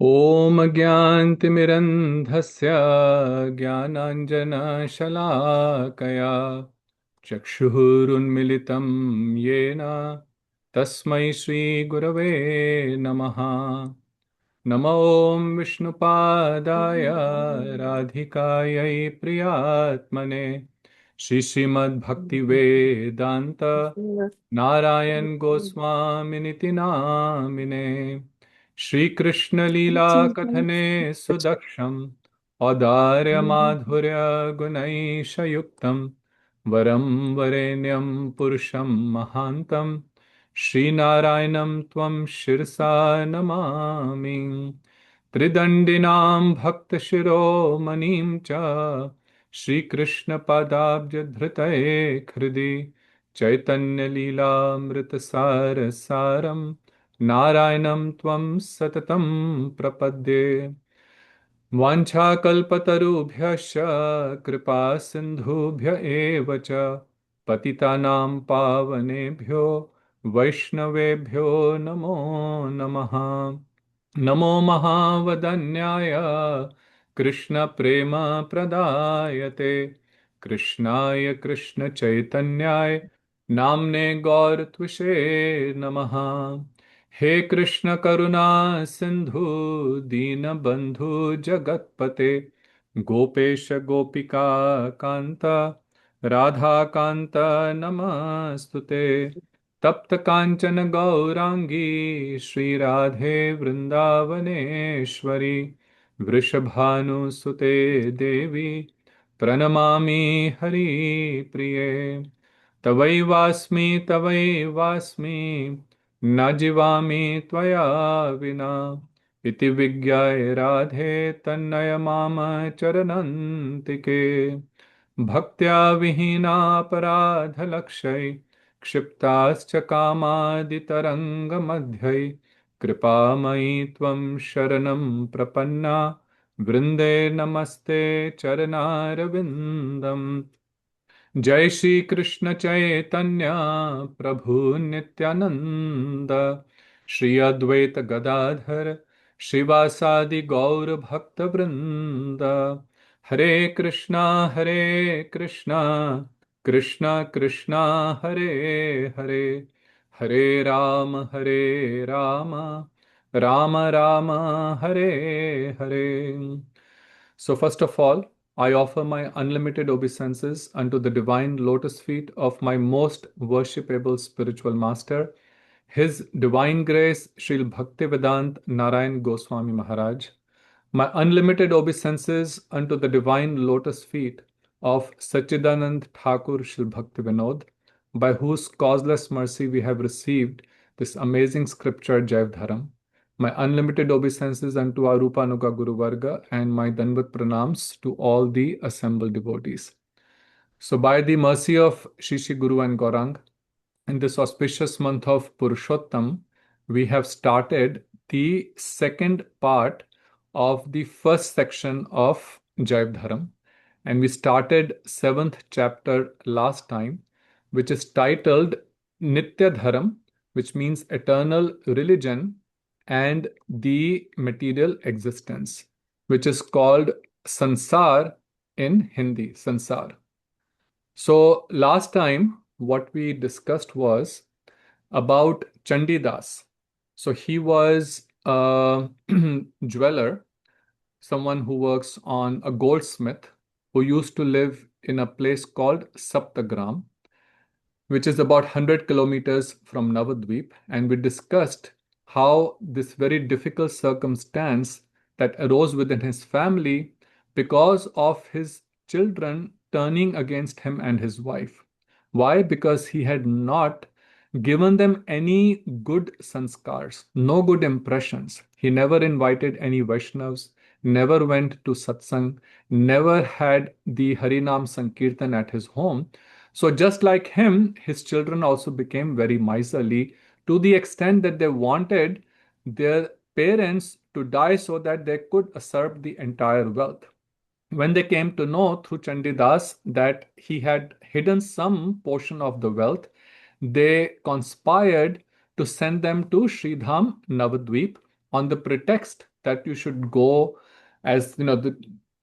ॐ ज्ञानतिमिरन्धस्य ज्ञानाञ्जनशलाकया चक्षुरुन्मिलितं येन तस्मै श्रीगुरवे नमः। नमो विष्णुपादाय राधिकायै प्रियात्मने श्रीमद्भक्तिवेदान्त नारायण गोस्वामिनिति नामिने। श्रीकृष्ण लीला कथने सुदक्षं औदार्य माधुर्य गुणैशयुक्तं वरं वरेण्यं पुरुषं महान्तं श्रीनारायणं त्वं शिरसा नमामि। त्रिदण्डिनां भक्तशिरोमणिं च श्रीकृष्णपदाब्जधृतये हृदि चैतन्यलीलामृतसारसारं नारायणं त्वं सततं प्रपद्ये। वाञ्छाकल्पतरुभ्यश्च कृपा सिन्धुभ्य एव च पतितानां पावनेभ्यो वैष्णवेभ्यो नमो नमः। नमो महावदन्याय कृष्णप्रेमप्रदायते कृष्णाय कृष्णचैतन्याय नाम्ने गौरत्विषे नमः। हे कृष्ण करुणा सिंधु दीनबंधु जगत्पते गोपेश गोपिका कांत राधा कांत नमस्तुते। तप्त कांचन गौरांगी श्री राधे वृंदावनेश्वरी वृषभानुसुते देवी प्रणमामि हरिप्रिये। तवैवास्मि न जीवामि त्वया विना इति विज्ञाय राधे तन्नय माम चरनन्तिके। भक्त्या विहीनापराधलक्षै क्षिप्ताश्च कामादितरङ्गमध्यै कृपामयि त्वं शरणं प्रपन्ना वृन्दे नमस्ते चरणारविन्दम्। जय श्री कृष्ण चैतन्य प्रभु नित्यानंद श्री अद्वैत गदाधर श्रीवासादि गौर भक्त वृंद। हरे Krishna Krishna Krishna Krishna Hare Hare Hare Ram Ram Ram Hare Hare. So first of all, I offer my unlimited obeisances unto the divine lotus feet of my most worshipable spiritual master, His Divine Grace Srila Bhaktivedant Narayan Goswami Maharaj. My unlimited obeisances unto the divine lotus feet of Sachidanand Thakur Srila Bhaktivinoda, by whose causeless mercy we have received this amazing scripture Jaiva. My unlimited obeisances unto our Rupanuga Guru Varga and my Danvat pranams to all the assembled devotees. So, by the mercy of Shishi Guru and Gaurang, in this auspicious month of Purushottam, we have started the second part of the first section of Jaiv. And we started seventh chapter last time, which is titled Nitya Dharam, which means eternal religion and the material existence, which is called Sansar in Hindi, Sansar. So last time, what we discussed was about Chandidas. So he was a jeweler, someone who works on a goldsmith who used to live in a place called Saptagram, which is about 100 kilometers from Navadvip. And we discussed how this very difficult circumstance that arose within his family because of his children turning against him and his wife. Why? Because he had not given them any good sanskars, no good impressions. He never invited any Vaishnavas, never went to satsang, never had the Harinam Sankirtan at his home. So, just like him, his children also became very miserly to the extent that they wanted their parents to die so that they could usurp the entire wealth. When they came to know through Chandidas that he had hidden some portion of the wealth, they conspired to send them to Sridham Navadvip on the pretext that you should go as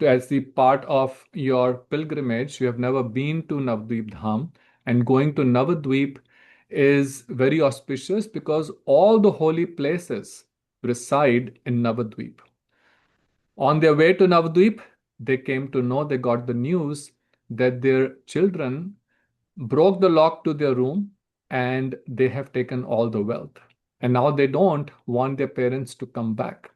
as the part of your pilgrimage. You have never been to Navadvip Dham, and going to Navadvip is very auspicious because all the holy places reside in Navadvip. On their way to Navadvip, they came to know, they got the news that their children broke the lock to their room and they have taken all the wealth. And now they don't want their parents to come back.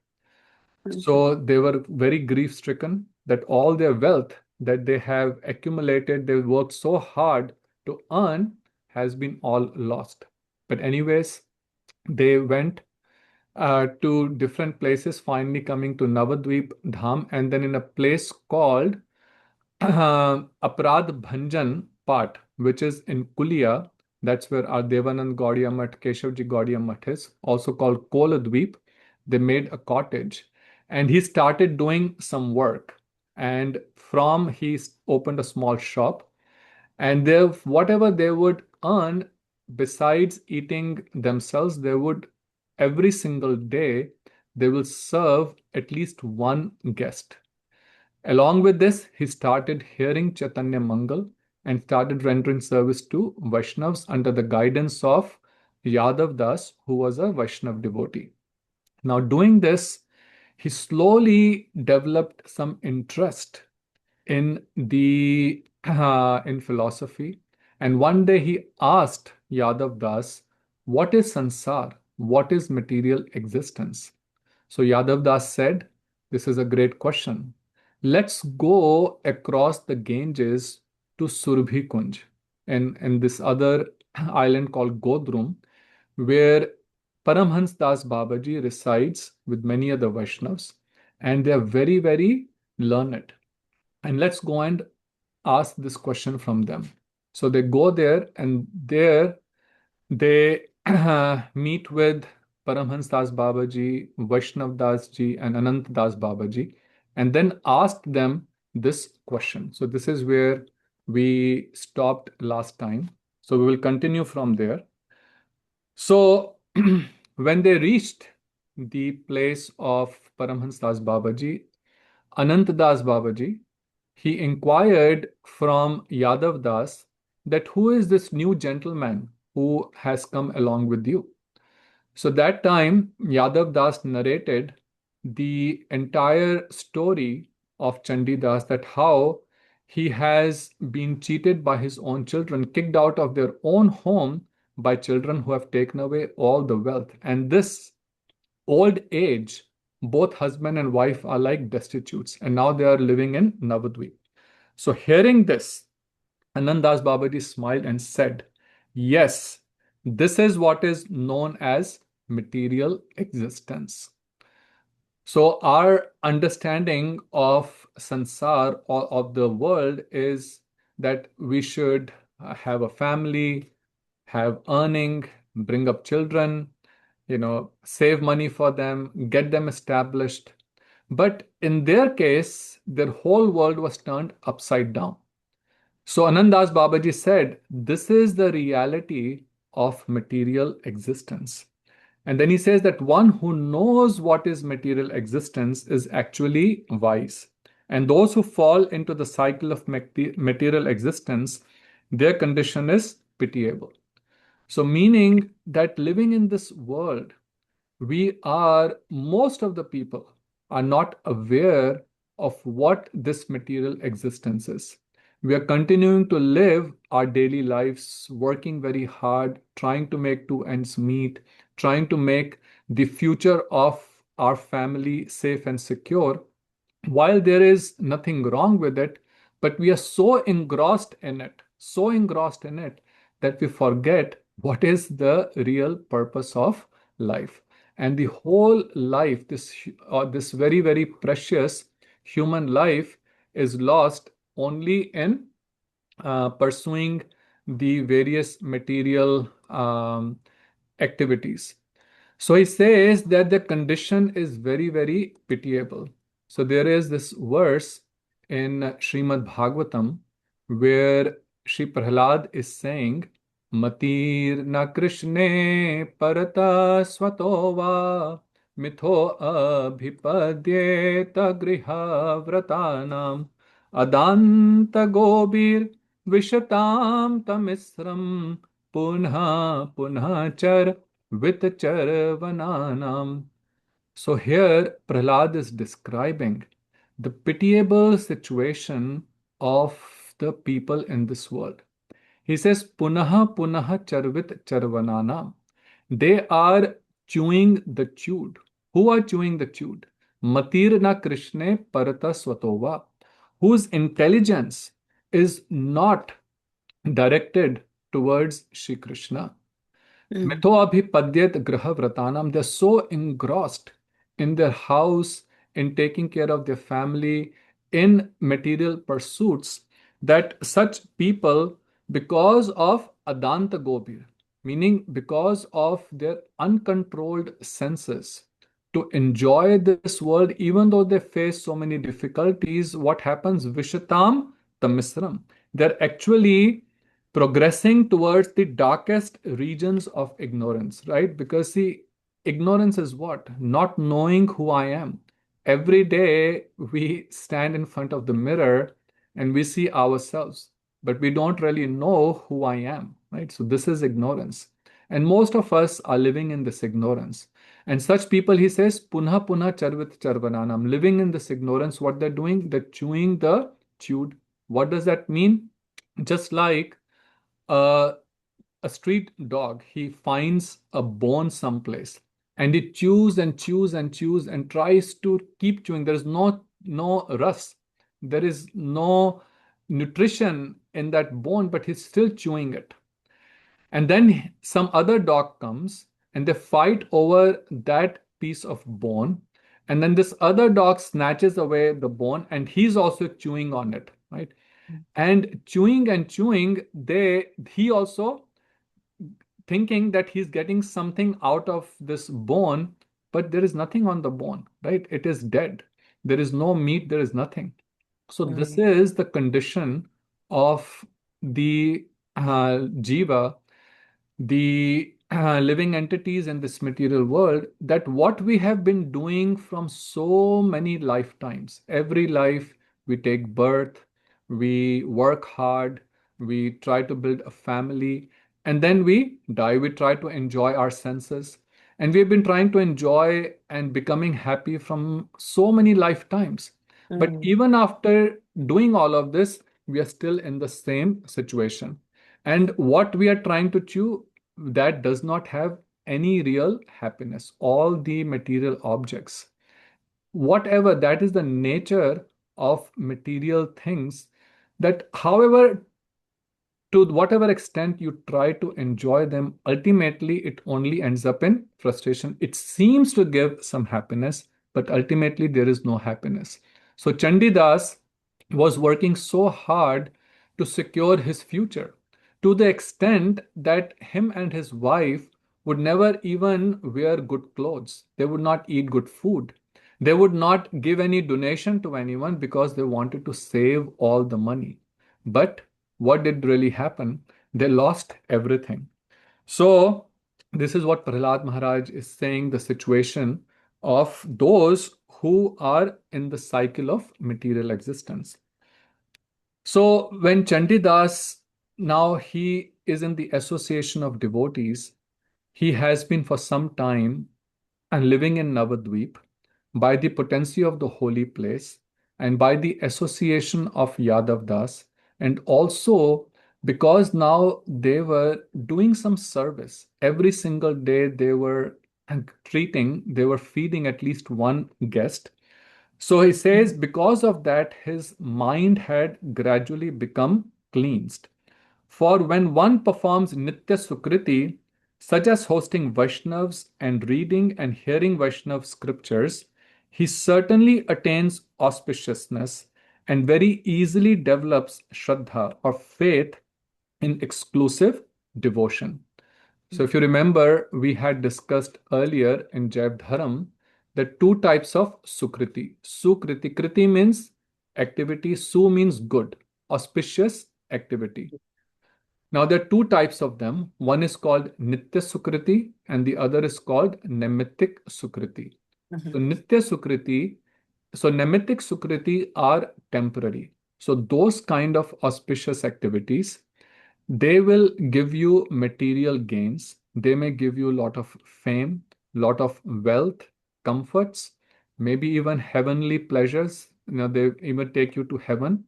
So they were very grief stricken that all their wealth that they have accumulated, they worked so hard to earn, has been all lost. But, anyways, they went to different places, finally coming to Navadvip Dham, and then in a place called Aprad Bhanjan Pat, which is in Kulia. That's where our Devanand Gaudiya Math, Keshavji Gaudiya Math is, also called Koladweep. They made a cottage and he started doing some work. And from he opened a small shop, and they, whatever they would earn besides eating themselves, they would every single day they will serve at least one guest. Along with this, he started hearing Chaitanya Mangal and started rendering service to Vaishnavas under the guidance of Yadav Das, who was a Vaishnav devotee. Now, doing this, he slowly developed some interest in the in philosophy. And one day he asked Yadav Das, "What is sansar? What is material existence?" So Yadav Das said, "This is a great question. Let's go across the Ganges to Surbhi Kunj and this other island called Godrum, where Paramhans Das Babaji resides with many other Vaishnavas, and they are very, very learned. And let's go and ask this question from them." So they go there, and there they meet with Paramhans Das Babaji, Vaishnav Das Ji, and Anant Das Babaji, and then asked them this question. So this is where we stopped last time. So we will continue from there. So when they reached the place of Paramhans Das Babaji, Anant Das Babaji, he inquired from Yadav Das that who is this new gentleman who has come along with you? So that time, Yadav Das narrated the entire story of Chandidas, that how he has been cheated by his own children, kicked out of their own home by children who have taken away all the wealth. And this old age, both husband and wife are like destitutes, and now they are living in Navadvip. So hearing this, Anandas Babaji smiled and said, "Yes, this is what is known as material existence." So our understanding of sansar or of the world is that we should have a family, have earning, bring up children, save money for them, get them established. But in their case, their whole world was turned upside down. So Anandas Babaji said, this is the reality of material existence. And then he says that one who knows what is material existence is actually wise. And those who fall into the cycle of material existence, their condition is pitiable. So meaning that living in this world, most of the people are not aware of what this material existence is. We are continuing to live our daily lives, working very hard, trying to make two ends meet, trying to make the future of our family safe and secure. While there is nothing wrong with it, but we are so engrossed in it, that we forget what is the real purpose of life. And the whole life, this very, very precious human life, is lost only in pursuing the various material activities. So he says that the condition is very, very pitiable. So there is this verse in Srimad Bhagavatam where Shri Prahlad is saying, "Matir na Krishne parata svatova मिथो अभिपद्येत गृहव्रतानाम् अदान्त गोबीर विशताम तमिस्रम पुनः पुनः चर वितचरवनानाम. So here Prahlad is describing the pitiable situation of the people in this world. He says, Punaha Punaha Charvit Charvanana. They are chewing the chewed. Who are chewing the chewed? Matirna Krishne Parata Swatova, whose intelligence is not directed towards Shri Krishna. Mm, Mithoabhipadyat graha vratanam. They're so engrossed in their house, in taking care of their family, in material pursuits, that such people, because of adanta gobir, meaning because of their uncontrolled senses, to enjoy this world, even though they face so many difficulties, what happens? Vishatam tamisram. They're actually progressing towards the darkest regions of ignorance, right? Because see, ignorance is what? Not knowing who I am. Every day we stand in front of the mirror and we see ourselves, but we don't really know who I am, right? So this is ignorance. And most of us are living in this ignorance. And such people, he says, punha punha charvit charvananam, living in this ignorance, what they're doing, they're chewing the chewed. What does that mean? Just like uh, a street dog, he finds a bone someplace and he chews and chews and chews and tries to keep chewing. There is no rust, there is no nutrition in that bone, but he's still chewing it. And then some other dog comes and they fight over that piece of bone. And then this other dog snatches away the bone and he's also chewing on it, right? And chewing, he also thinking that he's getting something out of this bone, but there is nothing on the bone, right? It is dead. There is no meat, there is nothing. So this mm, is the condition of the jiva, the living entities in this material world, that what we have been doing from so many lifetimes. Every life we take birth, we work hard, we try to build a family, and then we die. We try to enjoy our senses. And we've been trying to enjoy and becoming happy from so many lifetimes. But mm, even after doing all of this, we are still in the same situation. And what we are trying to chew, that does not have any real happiness. All the material objects, whatever, that is the nature of material things, that however, to whatever extent you try to enjoy them, ultimately it only ends up in frustration. It seems to give some happiness, but ultimately there is no happiness. So Chandidas was working so hard to secure his future, to the extent that him and his wife would never even wear good clothes. They would not eat good food. They would not give any donation to anyone because they wanted to save all the money. But what did really happen? They lost everything. So, this is what Prahlad Maharaj is saying, the situation of those who are in the cycle of material existence. So, when Chandidas, now he is in the association of devotees, he has been for some time and living in Navadvip by the potency of the holy place and by the association of Yadav Das, and also because now they were doing some service. Every single day they were feeding at least one guest. So he says, because of that, his mind had gradually become cleansed. For when one performs Nitya Sukriti, such as hosting Vaishnavas and reading and hearing Vaishnav scriptures, he certainly attains auspiciousness and very easily develops Shraddha or faith in exclusive devotion. So, if you remember, we had discussed earlier in Jaiv Dharam the two types of Sukriti. Sukriti, Kriti means activity, Su means good, auspicious activity. Now, there are two types of them. One is called Nitya Sukriti and the other is called Nemitik Sukriti. So Nitya Sukriti, so Nemitic Sukriti are temporary. So those kind of auspicious activities, they will give you material gains. They may give you a lot of fame, lot of wealth, comforts, maybe even heavenly pleasures. They even take you to heaven,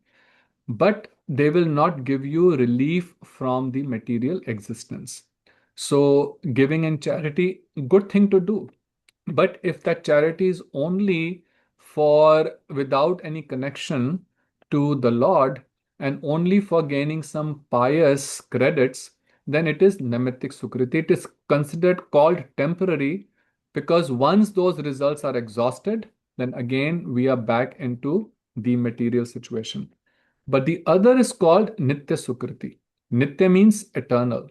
but they will not give you relief from the material existence. So giving in charity, good thing to do. But if that charity is only for without any connection to the Lord and only for gaining some pious credits, then it is nemitic sukriti. It is considered called temporary because once those results are exhausted, then again we are back into the material situation. But the other is called Nitya Sukriti. Nitya means eternal.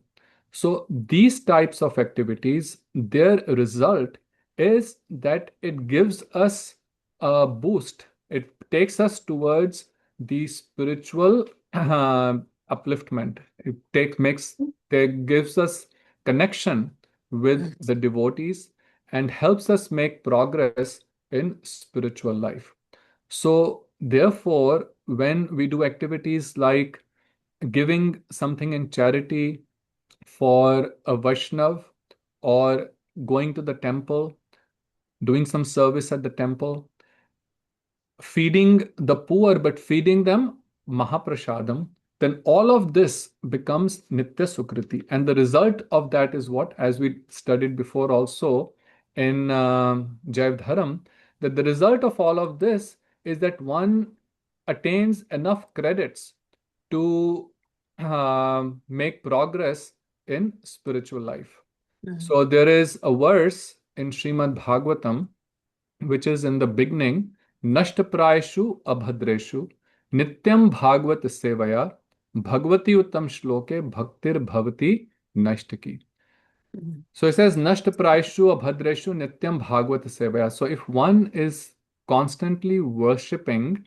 So these types of activities, their result is that it gives us a boost. It takes us towards the spiritual upliftment. It gives us connection with the devotees and helps us make progress in spiritual life. So, therefore, when we do activities like giving something in charity for a Vaishnav or going to the temple, doing some service at the temple, feeding the poor, but feeding them Mahaprasadam, then all of this becomes Nitya Sukriti. And the result of that is what, as we studied before also in Jaiva, that the result of all of this is that one attains enough credits to make progress in spiritual life. So there is a verse in Srimad Bhagavatam which is in the beginning, Nashtaprayashu Abhadreshu Nityam Bhagvat Sevaya Bhagavati Uttam Shloke Bhaktir Bhavati Nashtaki. So it says Nashtaprayashu Abhadreshu Nityam Bhagvat Sevaya. So if one is constantly worshipping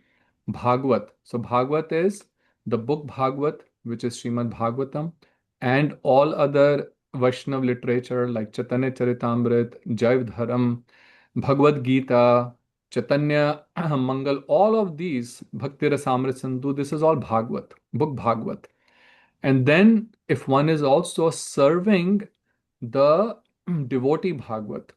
Bhagvat, so Bhagvat is the book Bhagvat, which is Srimad Bhagavatam, and all other Vaishnav literature like Chaitanya Charitamrit, Jaiva, Bhagavad Gita, Chaitanya Mangal, all of these, Bhakti Rasamrit Sindhu, this is all Bhagavad, book Bhagavad. And then if one is also serving the devotee Bhagavad,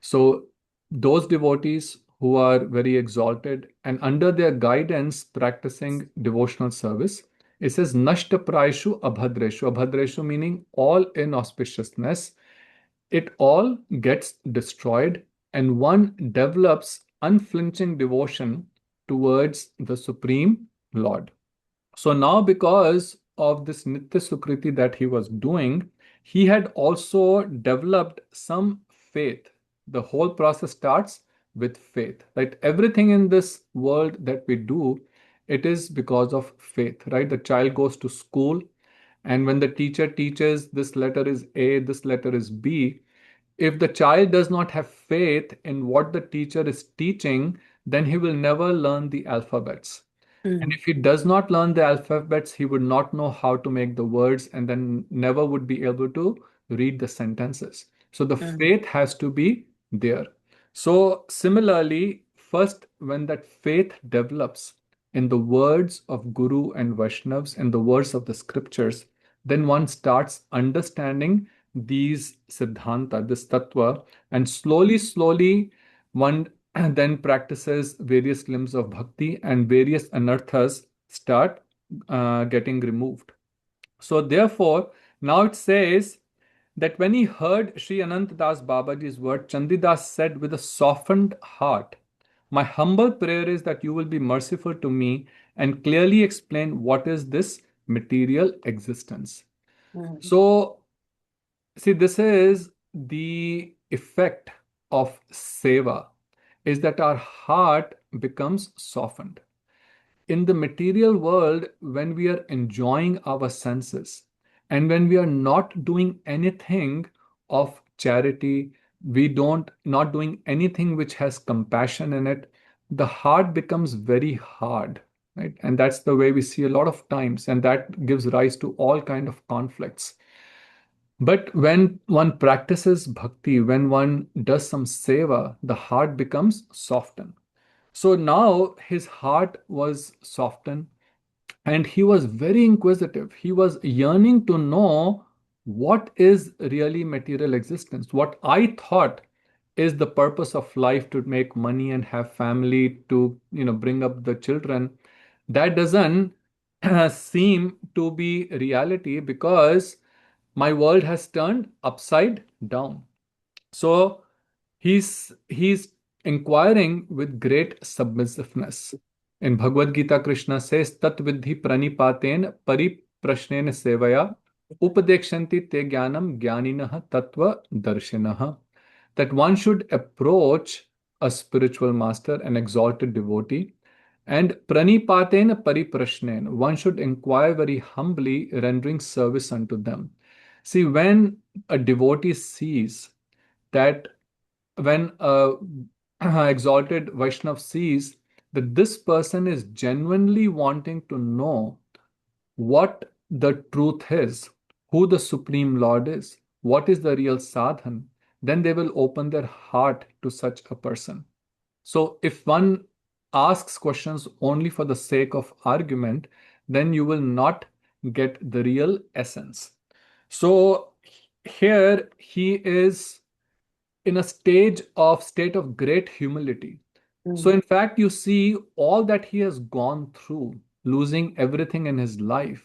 so those devotees who are very exalted and under their guidance practicing devotional service, it says Nashta Praishu Abhadreshu. Abhadreshu meaning all inauspiciousness, it all gets destroyed and one develops unflinching devotion towards the Supreme Lord. So now, because of this Nitya Sukriti that he was doing, he had also developed some faith. The whole process starts with faith, right? Everything in this world that we do, it is because of faith, right? The child goes to school, and when the teacher teaches this letter is A, this letter is B, if the child does not have faith in what the teacher is teaching, then he will never learn the alphabets. And if he does not learn the alphabets, he would not know how to make the words and then never would be able to read the sentences. So the faith has to be there. So similarly, first, when that faith develops in the words of Guru and Vaishnavas and the words of the scriptures, then one starts understanding these siddhanta, this tattva, and slowly, slowly, one then practices various limbs of bhakti and various anarthas start getting removed. So therefore, now it says that when he heard Sri Anantadas Babaji's word, Chandidas said with a softened heart, my humble prayer is that you will be merciful to me and clearly explain what is this material existence. So, see, this is the effect of seva, is that our heart becomes softened. In the material world, when we are enjoying our senses and when we are not doing anything of charity, we don't not doing anything which has compassion in it, the heart becomes very hard, right? And that's the way we see a lot of times, and that gives rise to all kind of conflicts. But when one practices bhakti, when one does some seva, the heart becomes softened. So now his heart was softened and he was very inquisitive. He was yearning to know what is really material existence. What I thought is the purpose of life, to make money and have family, to bring up the children. That doesn't seem to be reality, because my world has turned upside down. So he's inquiring with great submissiveness. In Bhagavad Gita, Krishna says, Tat vidhi pranipaten pariprashnen sevaya upadekshanti te jnanam jnaninah tattva darshinah. That one should approach a spiritual master, an exalted devotee, and pranipaten pariprashnen, one should inquire very humbly, rendering service unto them. See, when a devotee sees that, when a exalted Vaishnav sees that this person is genuinely wanting to know what the truth is, who the Supreme Lord is, what is the real sadhan, then they will open their heart to such a person. So if one asks questions only for the sake of argument, then you will not get the real essence. So here he is in a state of great humility. So in fact, you see all that he has gone through, losing everything in his life.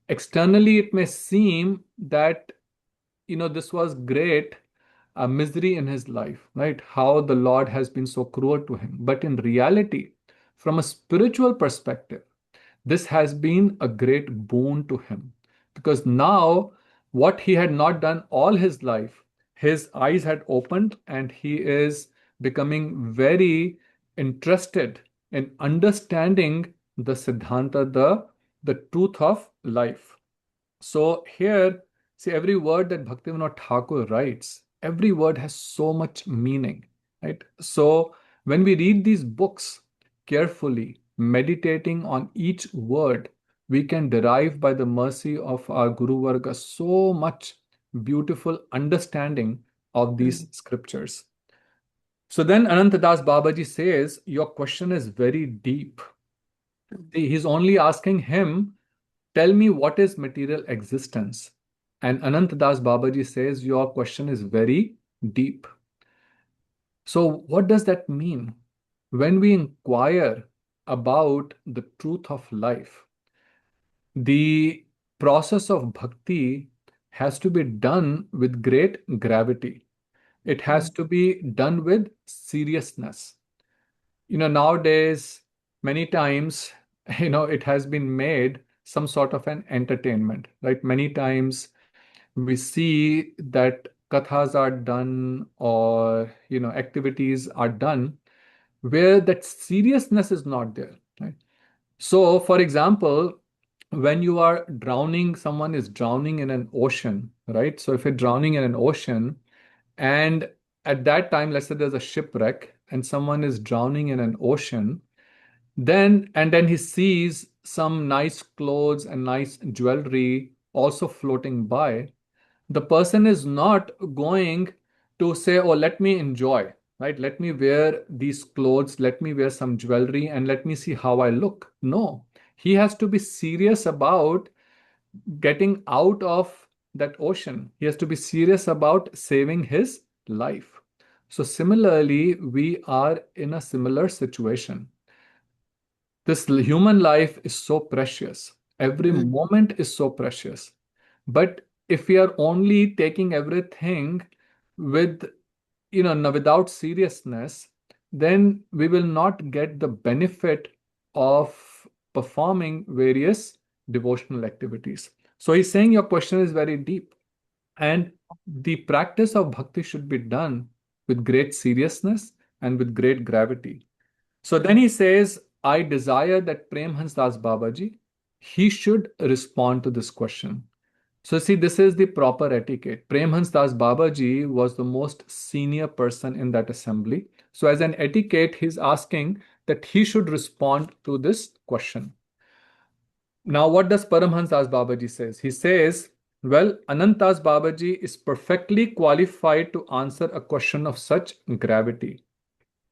Externally, it may seem that this was great misery in his life, right? How the Lord has been so cruel to him. But in reality, from a spiritual perspective, this has been a great boon to him, because now what he had not done all his life, his eyes had opened and he is becoming very interested in understanding the Siddhanta, the truth of life. So here, see, every word that Bhaktivinoda Thakur writes, every word has so much meaning, right? So when we read these books carefully, meditating on each word, we can derive by the mercy of our Guru Varga so much beautiful understanding of these scriptures. So then Anantadas Babaji says, your question is very deep. See, he's only asking him, tell me what is material existence. And Anantadas Babaji says, your question is very deep. So, what does that mean? When we inquire about the truth of life, the process of bhakti has to be done with great gravity. It has to be done with seriousness. Nowadays, many times, it has been made some sort of an entertainment, right? Many times we see that kathas are done, or activities are done where that seriousness is not there, right? So for example, when you are drowning, someone is drowning in an ocean, right? So if you're drowning in an ocean, and at that time, let's say there's a shipwreck and someone is drowning in an ocean, then he sees some nice clothes and nice jewelry also floating by. The person is not going to say, oh, let me enjoy, right? Let me wear these clothes, let me wear some jewelry, and let me see how I look. No, he has to be serious about getting out of that ocean. He has to be serious about saving his life. So, similarly, we are in a similar situation. This human life is so precious. Every moment is so precious. But if we are only taking everything with, without seriousness, then we will not get the benefit of performing various devotional activities. So he's saying your question is very deep, and the practice of bhakti should be done with great seriousness and with great gravity. So then he says, I desire that Premhans Das Babaji, he should respond to this question. So see, this is the proper etiquette. Premhans Das Babaji was the most senior person in that assembly. So as an etiquette, he's asking that he should respond to this question. Now, what does Paramhans Das Babaji says? He says Well, Anantas Babaji is perfectly qualified to answer a question of such gravity.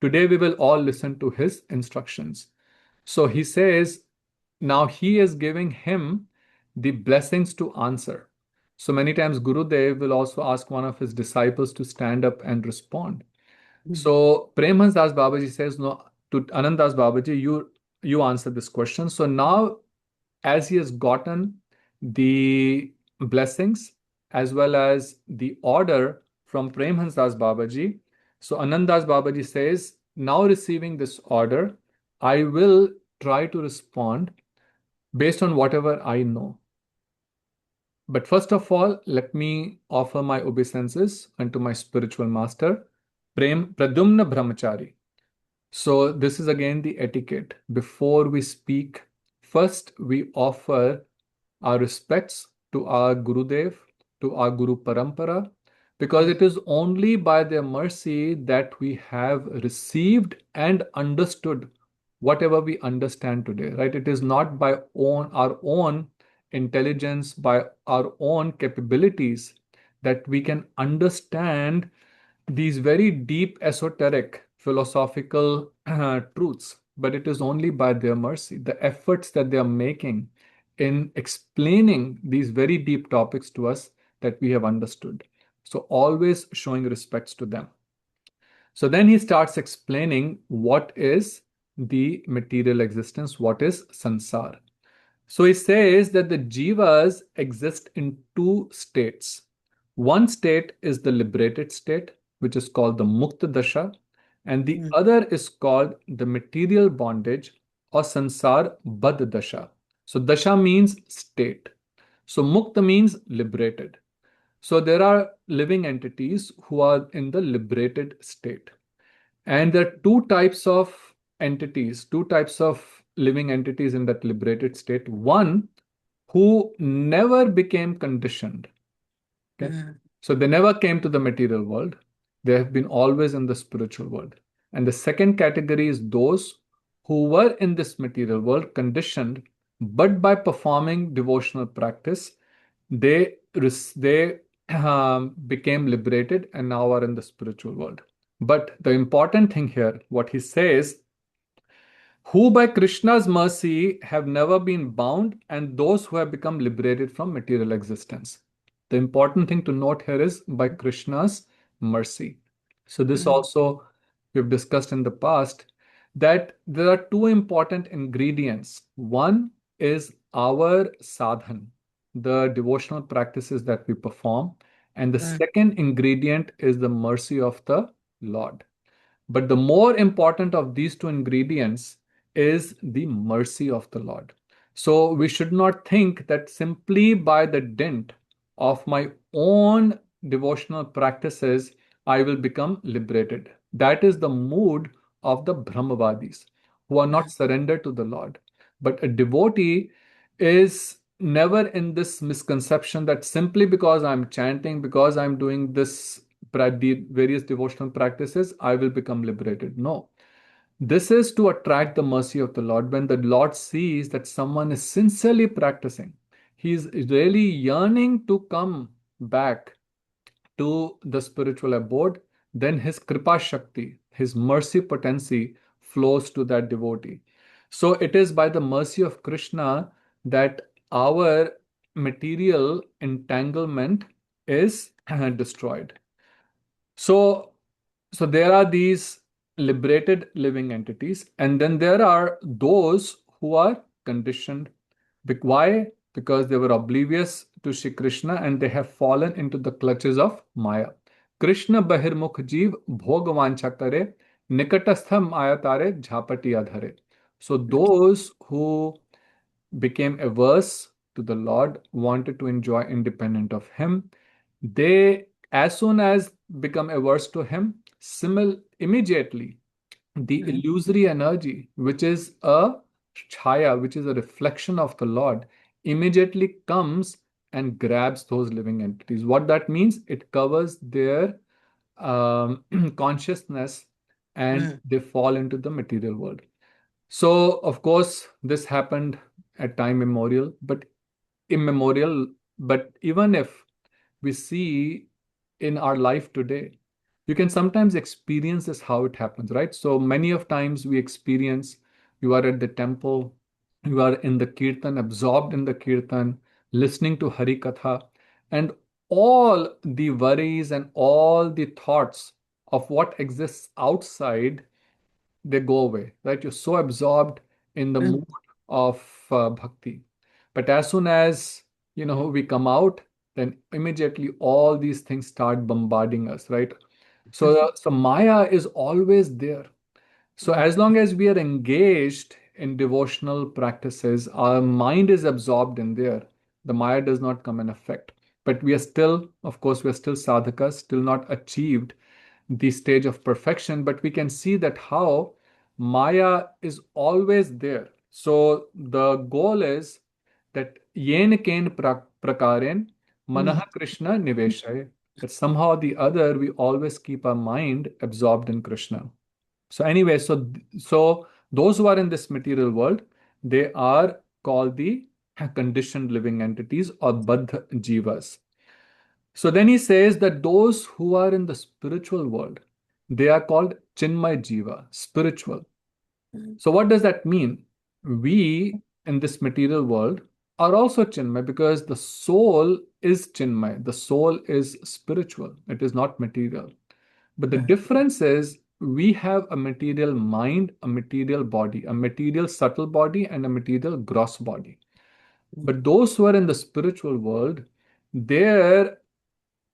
Today we will all listen to his instructions. So he says, now he is giving him the blessings to answer. So many times Gurudev will also ask one of his disciples to stand up and respond. mm, So Premhans Das Babaji says, no, to Anandas Babaji, you answer this question. So now, as he has gotten the blessings as well as the order from Premhans Das Babaji, so Anandas Babaji says, now receiving this order, I will try to respond based on whatever I know. But first of all, let me offer my obeisances unto my spiritual master, Pradyumna Brahmachari. So, this is again the etiquette. Before we speak, first we offer our respects to our Gurudev, to our Guru Parampara, because mm, it is only by their mercy that we have received and understood whatever we understand today, right? It is not by our own intelligence, by our own capabilities that we can understand these very deep esoteric philosophical truths, but it is only by their mercy, the efforts that they are making in explaining these very deep topics to us, that we have understood. So always showing respects to them. So then he starts explaining what is the material existence, what is sansar. So he says that the jivas exist in two states. One state is the liberated state, which is called the mukta dasha, and the mm, other is called the material bondage or sansar bad dasha. So dasha means state. So mukta means liberated. So there are living entities who are in the liberated state. And there are two types of entities, two types of living entities in that liberated state. One who never became conditioned. Okay. mm, So they never came to the material world. They have been always in the spiritual world. And the second category is those who were in this material world conditioned, but by performing devotional practice, they became liberated and now are in the spiritual world. But the important thing here, what he says, who by Krishna's mercy have never been bound, and those who have become liberated from material existence. The important thing to note here is by Krishna's mercy. So, this mm, also we've discussed in the past, that there are two important ingredients. One is our sadhan, the devotional practices that we perform, and the mm, second ingredient is the mercy of the Lord. But the more important of these two ingredients is the mercy of the Lord. So we should not think that simply by the dint of my own devotional practices, I will become liberated. That is the mood of the Brahmavadis who are not mm, surrendered to the Lord. But a devotee is never in this misconception that simply because I'm chanting, because I'm doing this various devotional practices, I will become liberated. No. This is to attract the mercy of the Lord. When the Lord sees that someone is sincerely practicing, he is really yearning to come back to the spiritual abode, then his kripa shakti, his mercy potency flows to that devotee. So it is by the mercy of Krishna that our material entanglement is destroyed. So, so there are these liberated living entities, and then there are those who are conditioned. Why? Because they were oblivious to Shri Krishna and they have fallen into the clutches of Maya. Krishna bahirmukh jeev bhogvancha kare, nikatastha maya tare jhapati adhare. So those who became averse to the Lord, wanted to enjoy independent of Him, they, as soon as become averse to Him, immediately the mm, illusory energy, which is a chaya, which is a reflection of the Lord, immediately comes and grabs those living entities. What that means, it covers their consciousness and mm, they fall into the material world. So, of course, this happened at time immemorial, but immemorial. But even if we see in our life today, you can sometimes experience this how it happens, right? So many of times we experience, you are at the temple, you are in the kirtan, absorbed in the kirtan, listening to Hari Katha, and all the worries and all the thoughts of what exists outside, they go away, right? You're so absorbed in the mood of bhakti. But as soon as we come out, then immediately all these things start bombarding us, right? So Maya is always there. So as long as we are engaged in devotional practices, our mind is absorbed in there. The Maya does not come in effect. But we are still, of course, we are still sadhakas, still not achieved the stage of perfection, but we can see that how Maya is always there. So the goal is that yen ken prakaren manaha Krishna niveshay, that somehow or the other we always keep our mind absorbed in Krishna. So anyway, so those who are in this material world, they are called the conditioned living entities or Baddha Jivas. So then he says that those who are in the spiritual world, they are called Chinmay Jiva, spiritual. So what does that mean? We in this material world are also Chinmay because the soul is Chinmay. The soul is spiritual. It is not material. But the difference is we have a material mind, a material body, a material subtle body, and a material gross body. But those who are in the spiritual world, they're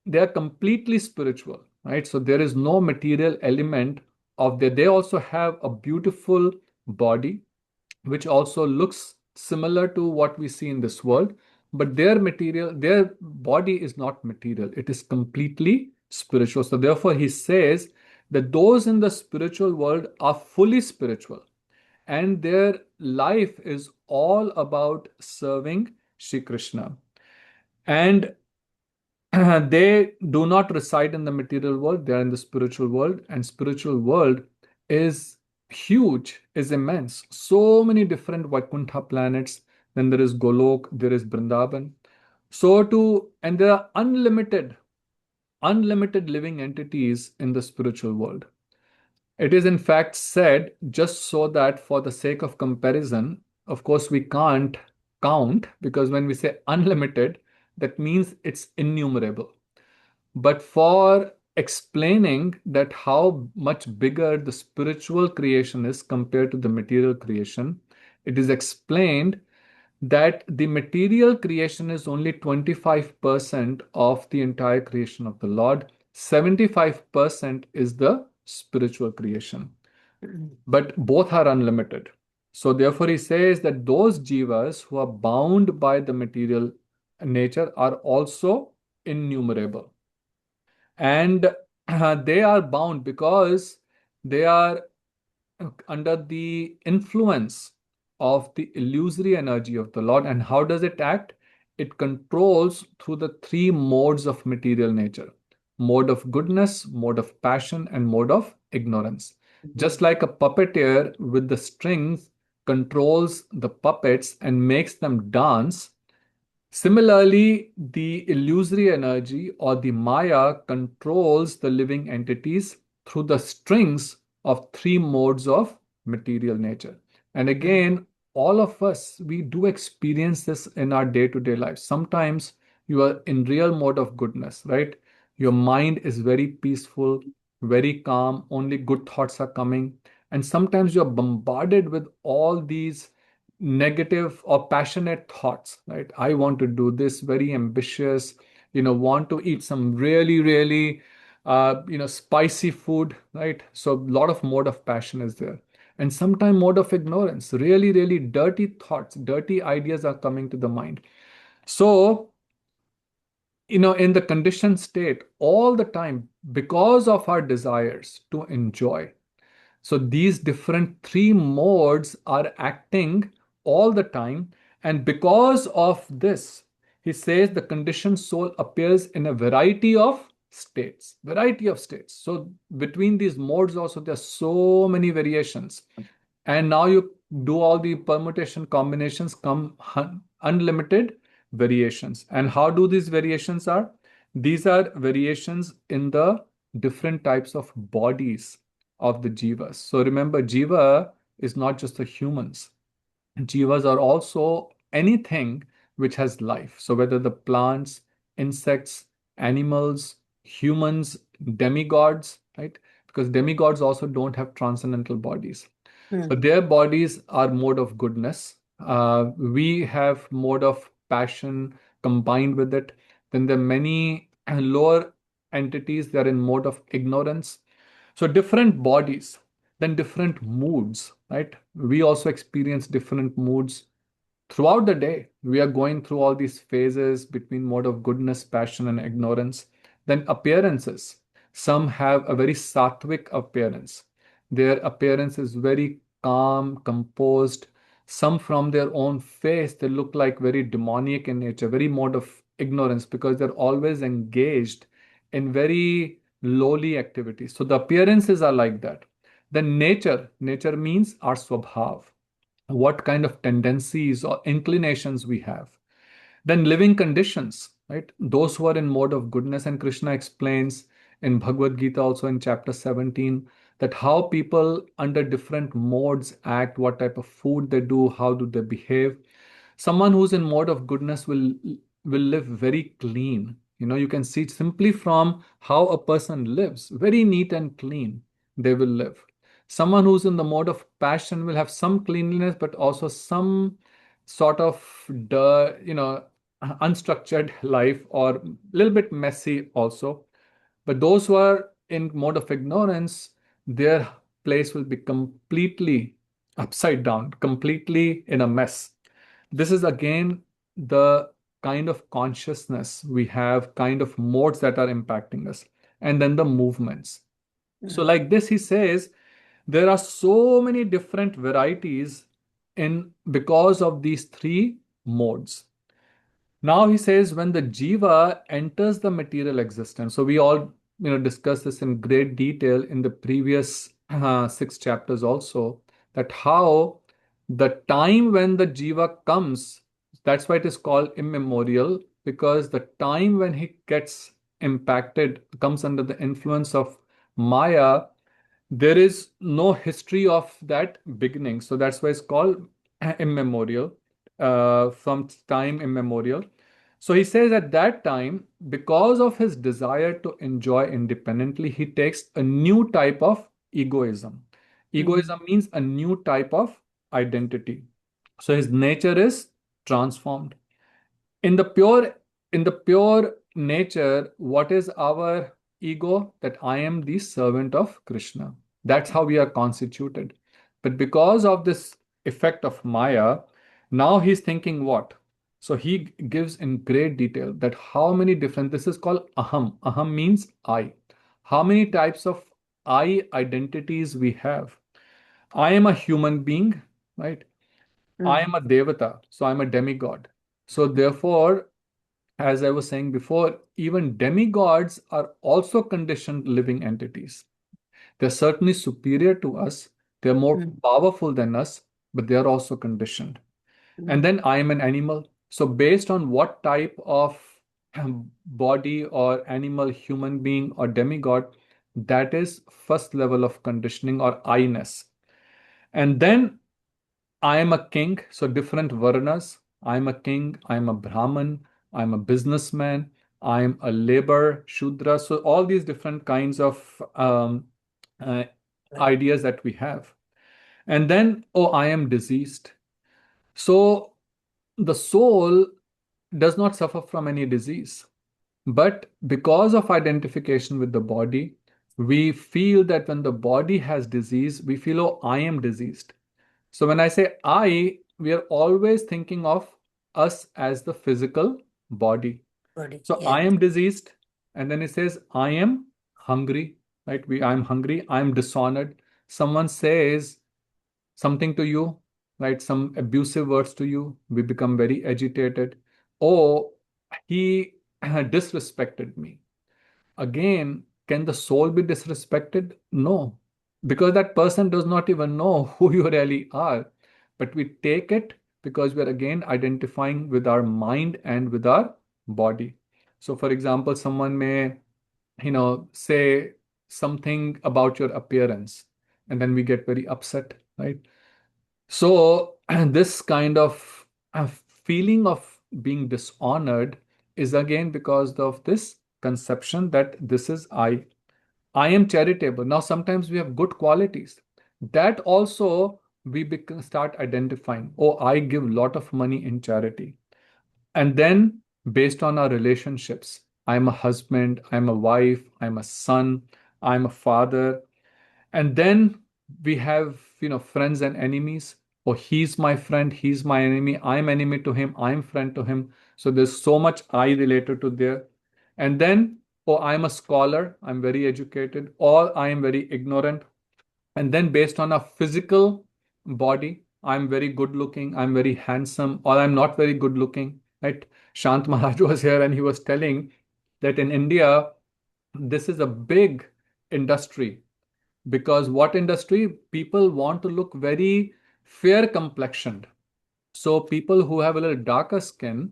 they are completely spiritual, right? So there is no material element of there. They also have a beautiful body, which also looks similar to what we see in this world, but their body is not material. It is completely spiritual. So therefore, he says that those in the spiritual world are fully spiritual, and their life is all about serving Shri Krishna. And they do not reside in the material world, they are in the spiritual world, and spiritual world is huge, is immense. So many different Vaikuntha planets. Then there is Golok, there is Brindaban. And there are unlimited living entities in the spiritual world. It is in fact said, just so that for the sake of comparison, of course, we can't count, because when we say unlimited, that means it's innumerable. But for explaining that how much bigger the spiritual creation is compared to the material creation, it is explained that the material creation is only 25% of the entire creation of the Lord. 75% is the spiritual creation. But both are unlimited. So therefore, he says that those jivas who are bound by the material nature are also innumerable. And they are bound because they are under the influence of the illusory energy of the Lord. And how does it act? It controls through the three modes of material nature: mode of goodness, mode of passion, and mode of ignorance. Just like a puppeteer with the strings controls the puppets and makes them dance, similarly, the illusory energy or the Maya controls the living entities through the strings of three modes of material nature. And again, all of us, we do experience this in our day to day life. Sometimes you are in real mode of goodness, right? Your mind is very peaceful, very calm, only good thoughts are coming. And sometimes you're bombarded with all these negative or passionate thoughts, right? I want to do this, very ambitious, want to eat some really, spicy food, right? So a lot of mode of passion is there. And sometimes mode of ignorance, really dirty thoughts, dirty ideas are coming to the mind. So, in the conditioned state, all the time, because of our desires to enjoy, so these different three modes are acting all the time. And because of this, he says the conditioned soul appears in a variety of states, variety of states. So between these modes also, there are so many variations. And now you do all the permutation combinations, come unlimited variations. And how do these variations are? These are variations in the different types of bodies of the jivas. So remember, jiva is not just the humans. Jivas are also anything which has life. So whether the plants, insects, animals, humans, demigods, right? Because demigods also don't have transcendental bodies. So Mm. their bodies are mode of goodness. We have mode of passion combined with it. Then there are many lower entities that are in mode of ignorance. So different bodies, then different moods, right? We also experience different moods throughout the day. We are going through all these phases between mode of goodness, passion, and ignorance. Then appearances. Some have a very sattvic appearance. Their appearance is very calm, composed. Some from their own face, they look like very demoniac in nature, very mode of ignorance because they're always engaged in very lowly activities. So the appearances are like that. Then nature means our swabhav, what kind of tendencies or inclinations we have. Then living conditions, right? Those who are in mode of goodness, and Krishna explains in Bhagavad Gita also in chapter 17 that how people under different modes act, what type of food they do, how do they behave. Someone who's in mode of goodness will live very clean. You can see simply from how a person lives, very neat and clean, they will live. Someone who's in the mode of passion will have some cleanliness, but also some sort of unstructured life or a little bit messy also. But those who are in mode of ignorance, their place will be completely upside down, completely in a mess. This is again the kind of consciousness we have, kind of modes that are impacting us, and then the movements. So, Mm. like this, he says there are so many different varieties in because of these three modes. Now he says when the jiva enters the material existence. So we all discussed this in great detail in the previous six chapters also, that how the time when the jiva comes, that's why it is called immemorial, because the time when he gets impacted, comes under the influence of Maya, there is no history of that beginning. So that's why it's called immemorial, from time immemorial. So he says at that time, because of his desire to enjoy independently, he takes a new type of egoism. Mm. Egoism means a new type of identity. So his nature is transformed. In the pure in the pure nature, what is our ego? That I am the servant of Krishna. That's how we are constituted. But because of this effect of Maya, now he's thinking what? So he gives in great detail that how many different, this is called aham. Aham means I. How many types of I identities we have? I am a human being, right? I Mm. am a devata, so I'm a demigod. So therefore, as I was saying before, even demigods are also conditioned living entities. They're certainly superior to us, they're more Mm. powerful than us, but they are also conditioned. And Mm. then I am an animal. So, based on what type of body or animal, human being, or demigod, that is first level of conditioning or I-ness. And then I am a king, so different varnas. I'm a king, I'm a Brahman, I'm a businessman, I'm a labor, Shudra. So all these different kinds of uh, Right. ideas that we have. And then, oh, I am diseased. So the soul does not suffer from any disease. But because of identification with the body, we feel that when the body has disease, we feel, oh, I am diseased. So when I say I, we are always thinking of us as the physical body. Body. So I Yes. am diseased, and then it says I am hungry, right? I'm hungry, I'm dishonored. Someone says something to you, right? Some abusive words to you, we become very agitated. Oh, he disrespected me. Again, can the soul be disrespected? No, because that person does not even know who you really are. But we take it because we're again identifying with our mind and with our body. So, for example, someone may, say something about your appearance, and then we get very upset, right? So, this kind of feeling of being dishonored is again because of this conception that this is I. I am charitable. Now, sometimes we have good qualities. That also we start identifying. Oh, I give a lot of money in charity. And then, based on our relationships, I'm a husband, I'm a wife, I'm a son, I'm a father. And then we have, friends and enemies. Oh, he's my friend, he's my enemy, I'm enemy to him, I'm friend to him. So there's so much I related to there. And then, oh, I'm a scholar, I'm very educated, or I am very ignorant. And then based on a physical body, I'm very good looking, I'm very handsome, or I'm not very good looking. Right? Shant Maharaj was here and he was telling that in India, this is a big industry. Because what industry? People want to look very fair complexioned. So people who have a little darker skin,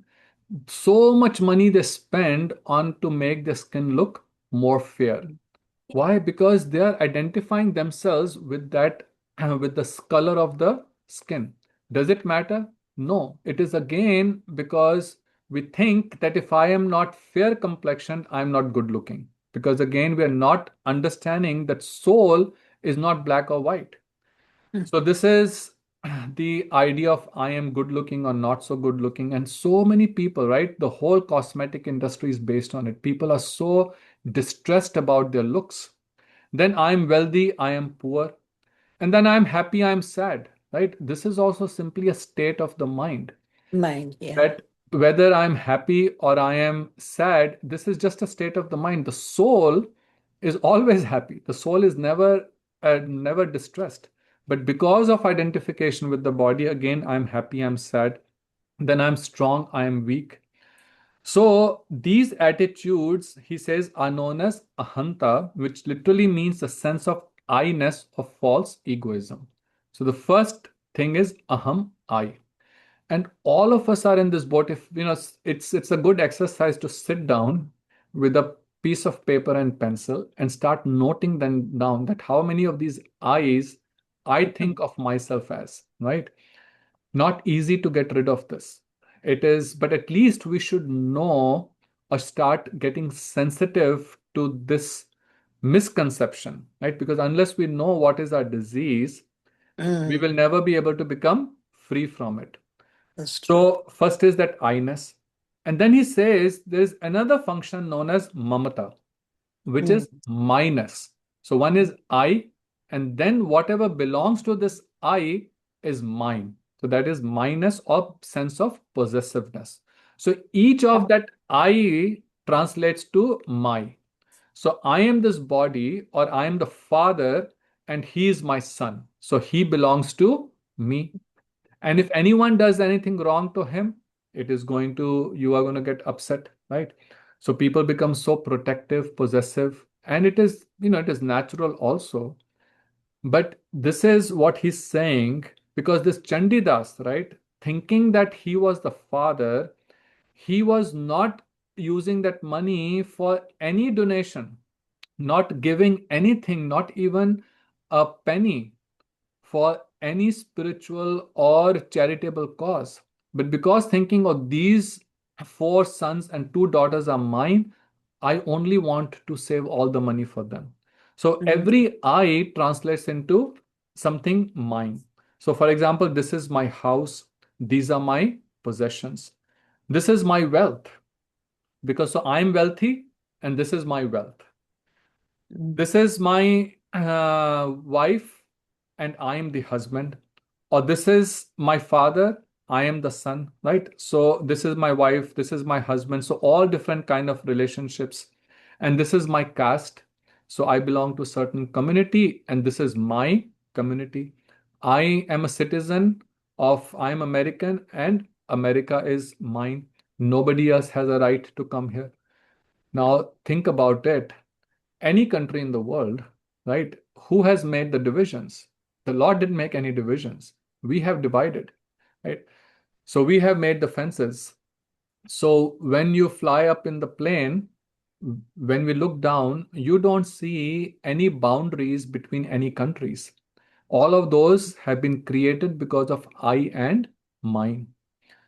so much money they spend on to make their skin look more fair. Why? Because they are identifying themselves with that, with the color of the skin. Does it matter? No. It is again because we think that if I am not fair complexioned, I'm not good looking. Because again, we are not understanding that soul is not black or white. So this is the idea of I am good looking or not so good looking. And so many people, right? The whole cosmetic industry is based on it. People are so distressed about their looks. Then I'm wealthy, I am poor. And then I'm happy, I'm sad, right? This is also simply a state of the mind. Mind, yeah. That whether I'm happy or I am sad, this is just a state of the mind. The soul is always happy. The soul is never distressed. But because of identification with the body, again, I'm happy, I'm sad. Then I'm strong, I am weak. So these attitudes, he says, are known as ahanta, which literally means a sense of I-ness of false egoism. So the first thing is aham, I. And all of us are in this boat. If it's a good exercise to sit down with a piece of paper and pencil and start noting them down, that how many of these I's I think of myself as, right? Not easy to get rid of this. It is, but at least we should know or start getting sensitive to this misconception, right? Because unless we know what is our disease, we will Mm, never be able to become free from it. that's true. So, first is that I-ness. And then he says there is another function known as mamata, which Mm, is minus. So, one is I, and then whatever belongs to this I is mine. So, that is minus or sense of possessiveness. So, each of that I translates to my. So, I am this body, or I am the father, and he is my son. So, he belongs to me. And if anyone does anything wrong to him, you are going to get upset, right? So people become so protective, possessive, and it is natural also. But this is what he's saying, because this Chandidas, right, thinking that he was the father, he was not using that money for any donation, not giving anything, not even a penny for any spiritual or charitable cause. But because thinking of these four sons and two daughters are mine, I only want to save all the money for them. So mm, every I translates into something mine. So, for example, this is my house, these are my possessions, this is my wealth, because so I'm wealthy and this is my wealth. mm, This is my wife and I am the husband. Or this is my father, I am the son, right? So this is my wife, this is my husband. So all different kind of relationships. And this is my caste. So I belong to a certain community and this is my community. I am a citizen I'm American and America is mine. Nobody else has a right to come here. Now think about it, any country in the world, right? Who has made the divisions? The Lord didn't make any divisions. We have divided, right? So we have made the fences. So when you fly up in the plane, when we look down, you don't see any boundaries between any countries. All of those have been created because of I and mine.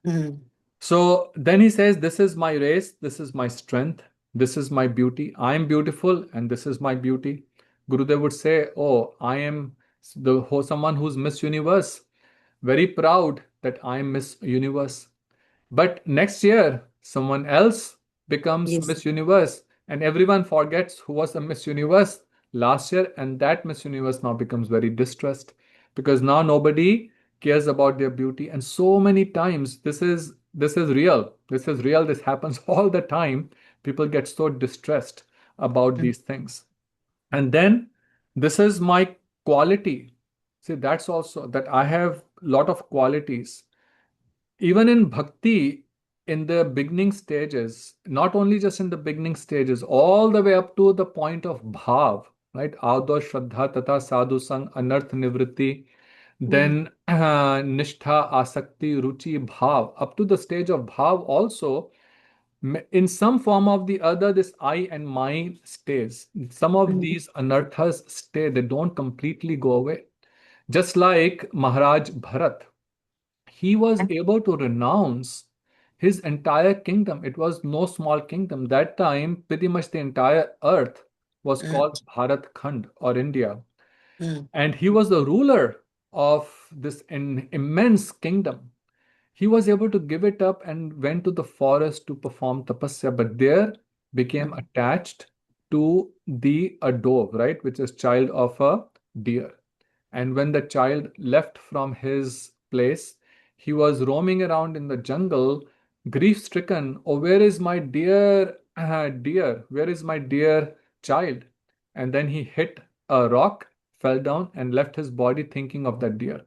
Mm. So then he says, this is my race, this is my strength, this is my beauty. I am beautiful and this is my beauty. Gurudev would say, oh, I am someone who's Miss Universe. Very proud that I am Miss Universe. But next year, someone else becomes Yes. Miss Universe, and everyone forgets who was the Miss Universe last year, and that Miss Universe now becomes very distressed because now nobody cares about their beauty. And so many times, this is real. This is real. This happens all the time. People get so distressed about Mm. these things. And then this is my quality. See, that's also that I have a lot of qualities even in bhakti in the beginning stages, not only just in the beginning stages, all the way up to the point of bhav, right? Ado shraddha tata sadhu sang anarth nivritti, Mm. then nishtha asakti ruchi bhav, up to the stage of bhav also, in some form of the other, this I and mine stays. Some of Mm. these anarthas stay, they don't completely go away. Just like Maharaj Bharat, he was able to renounce his entire kingdom. It was no small kingdom. That time, pretty much the entire earth was Mm. called Bharat Khand or India. Mm. And he was the ruler of this immense kingdom. He was able to give it up and went to the forest to perform tapasya, but there became Mm. attached to a dove, right, which is child of a deer. And when the child left from his place, he was roaming around in the jungle, grief stricken. Oh, where is my dear deer? Where is my dear child? And then he hit a rock, fell down, and left his body thinking of that deer.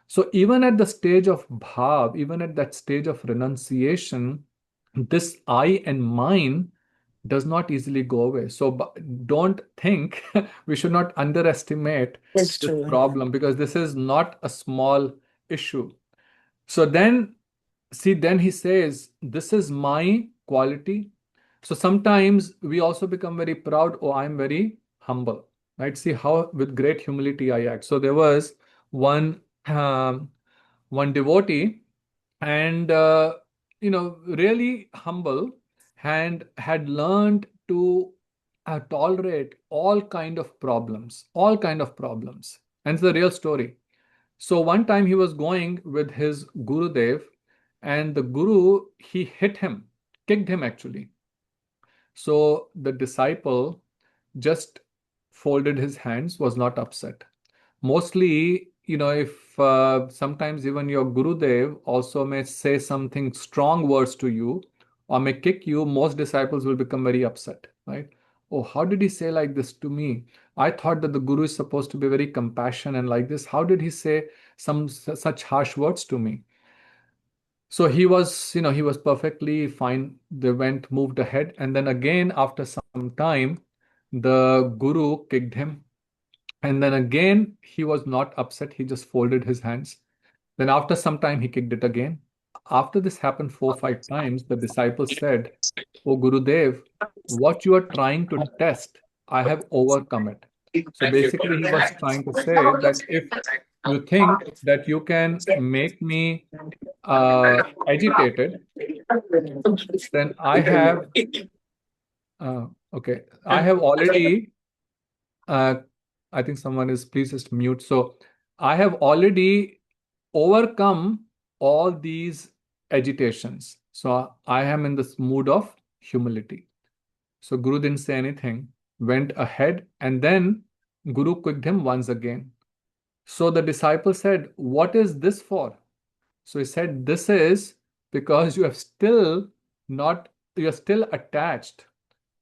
So even at the stage of bhav, even at that stage of renunciation, this I and mine does not easily go away. So don't think we should not underestimate That's this true. Yeah. problem because this is not a small issue. So then, see, then he says, this is my quality. So sometimes we also become very proud. Oh, I'm very humble, right? See how with great humility I act. So there was one one devotee and really humble and had learned to tolerate all kind of problems, and it's the real story. So one time he was going with his Gurudev, and the Guru, he hit him, kicked him actually. So the disciple just folded his hands, was not upset. Mostly, if sometimes even your Gurudev also may say something strong words to you or may kick you, most disciples will become very upset, right? Oh, how did he say like this to me? I thought that the Guru is supposed to be very compassionate and like this. How did he say such harsh words to me? So he was perfectly fine. They went, moved ahead, and then again after some time, the Guru kicked him, and then again, he was not upset. He just folded his hands. Then, after some time, he kicked it again. After this happened 4, 5 times, the disciples said, "O Gurudev, what you are trying to test, I have overcome it." So basically, he was trying to say that if you think that you can make me agitated, then okay, I have already uh, I think someone is, please just mute. So I have already overcome all these agitations. So I am in this mood of humility. So Guru didn't say anything, went ahead, and then Guru quicked him once again. So the disciple said, "What is this for?" So he said, "This is because you're still attached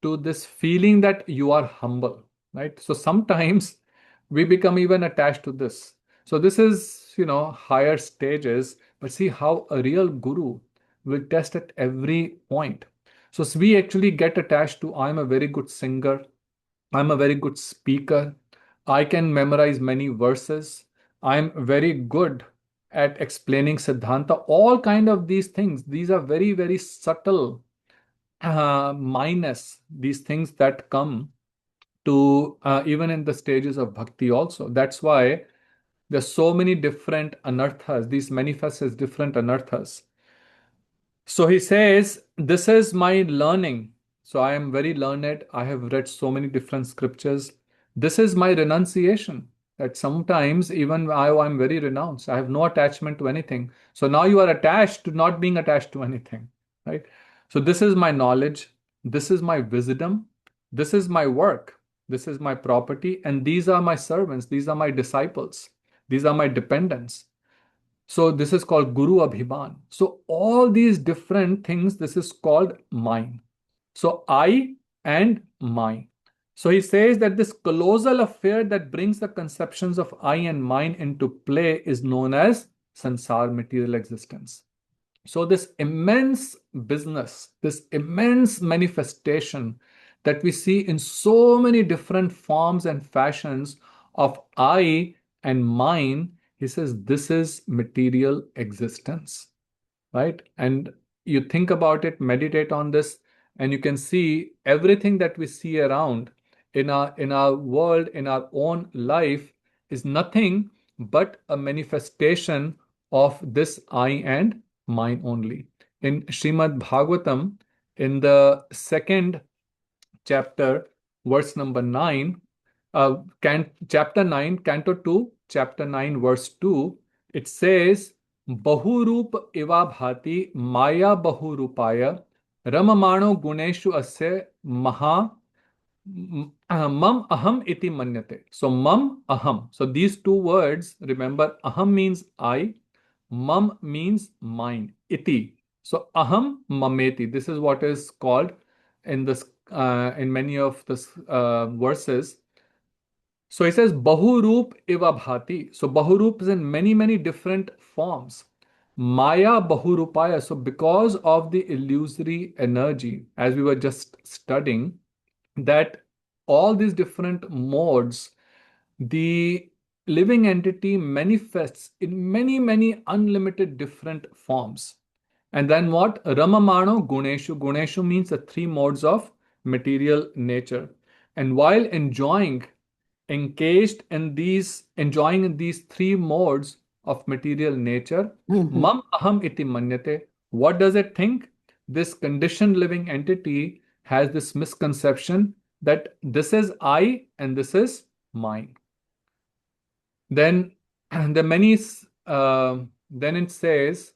to this feeling that you are humble, right? So sometimes we become even attached to this. So this is, higher stages, but see how a real guru will test at every point. So we actually get attached to, I'm a very good singer, I'm a very good speaker, I can memorize many verses, I'm very good at explaining Siddhanta, all kind of these things. These are very, very subtle minus these things that come to even in the stages of bhakti also. That's why there's so many different anarthas. These manifest as different anarthas. So he says, this is my learning. So I am very learned. I have read so many different scriptures. This is my renunciation. That sometimes even I'm very renounced. I have no attachment to anything. So now you are attached to not being attached to anything, right? So this is my knowledge. This is my wisdom. This is my work. This is my property. And these are my servants. These are my disciples. These are my dependents. So this is called Guru Abhiman. So all these different things, this is called mine. So I and mine. So he says that this colossal affair that brings the conceptions of I and mine into play is known as sansar, material existence. So this immense business, this immense manifestation that we see in so many different forms and fashions of I and mine, he says this is material existence, right? And you think about it, meditate on this, and you can see everything that we see around in our world, in our own life, is nothing but a manifestation of this I and mine only. In Srimad Bhagavatam, in the second chapter, verse number 9, chapter 9, canto 2, chapter 9, verse 2, it says, Bahurup eva bhati maya bahurupaya ramamano guneshu asya maha mam aham iti manyate. So mam aham. So these two words, remember, aham means I, mam means mine, iti. So aham mameti. This is what is called in this in many of the verses. So he says Bahurup eva bhati. So Bahurup is in many, many different forms. Maya Bahurupaya. So because of the illusory energy, as we were just studying, that all these different modes, the living entity manifests in many, many unlimited different forms. And then what? Ramamano Guneshu. Guneshu means the three modes of material nature. And while engaged in these, enjoying in these three modes of material nature, Mhm. mam aham iti manyate. What does it think? This conditioned living entity has this misconception that this is I and this is mine. Then the many, then it says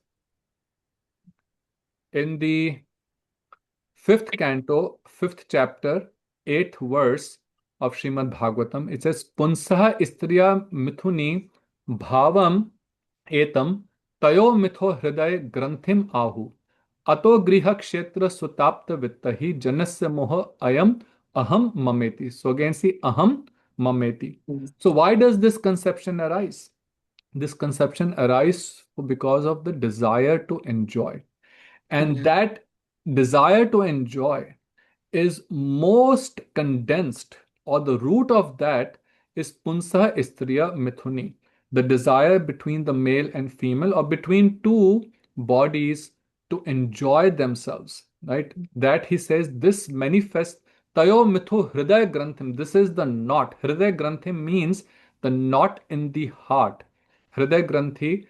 in the fifth canto, fifth chapter, eighth verse of Srimad Bhagavatam, it says, Punsaha istriya mithuni bhavam etam tayo mitho hriday granthim ahu. Ato griha kshetra sutapta vittahi janasya moha ayam aham mameti. So again, see aham mameti. So why does this conception arise? This conception arises because of the desire to enjoy. And Mhm. that desire to enjoy is most condensed, or the root of that is punsa istriya mithuni, the desire between the male and female, or between two bodies to enjoy themselves, right? That he says this manifests tayo mithu hriday granthim. This is the knot. Hriday granthim means the knot in the heart. Hriday granthi,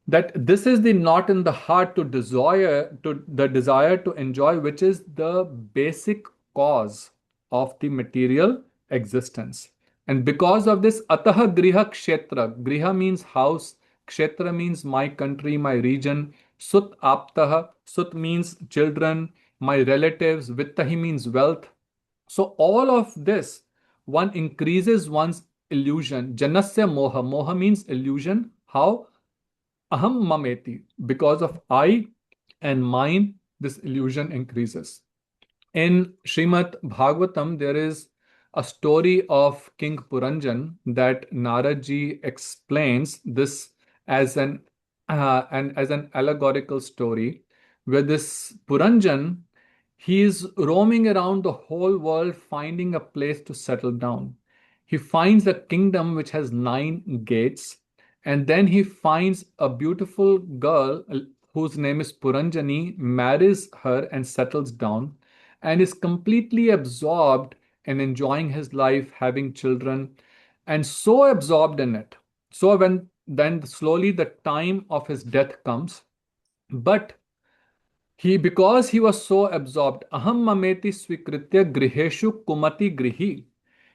that this is the knot in the heart to desire, to the desire to enjoy, which is the basic cause of the material existence. And because of this, ataha griha kshetra, griha means house, kshetra means my country, my region, sut aptaha, sut means children, my relatives, vittahi means wealth. So all of this, one increases one's illusion. Janasya moha, moha means illusion. How? Aham mameti, because of I and mine, this illusion increases. In Srimad Bhagavatam, there is a story of King Puranjan that Naradji explains this as an allegorical story, where this Puranjan, he is roaming around the whole world finding a place to settle down. He finds a kingdom which has nine gates, And then he finds a beautiful girl whose name is Puranjani, marries her and settles down, and is completely absorbed in enjoying his life, having children, and so absorbed in it. So when then slowly the time of his death comes, but because he was so absorbed, aham mameti swikritya griheshu kumati grihi.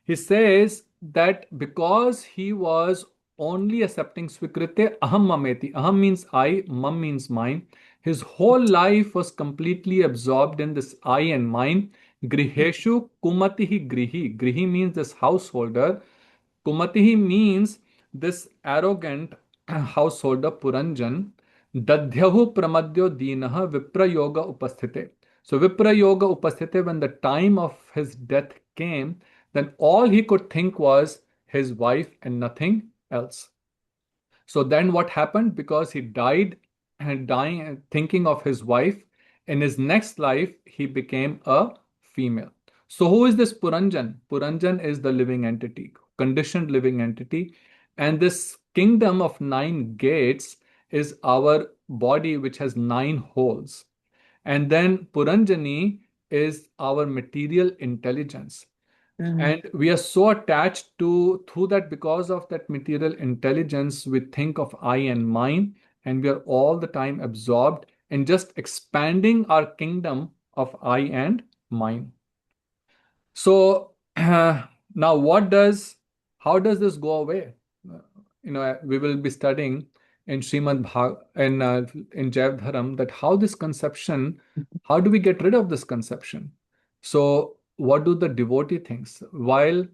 He says that because he was only accepting swikritya aham mameti, aham means I, mam means mine. His whole life was completely absorbed in this I and mine. Griheshu kumatihi grihi. Grihi means this householder. Kumatihi means this arrogant householder Puranjan. Dadhyahu pramadyo dinaha viprayoga upasthite. So viprayoga upasthite, when the time of his death came, then all he could think was his wife and nothing else. So then what happened? Because he died and dying thinking of his wife, in his next life he became a female. So who is this Puranjan? Puranjan is the living entity, conditioned living entity. And this kingdom of nine gates is our body, which has nine holes. And then Puranjani is our material intelligence. mm, And we are so attached to through that, because of that material intelligence, we think of I and mine, and we are all the time absorbed in just expanding our kingdom of I and mine. So now how does this go away? We will be studying in Srimad Bhag in Jaiva Dharam, that how this conception, how do we get rid of this conception? So what do the devotee thinks? While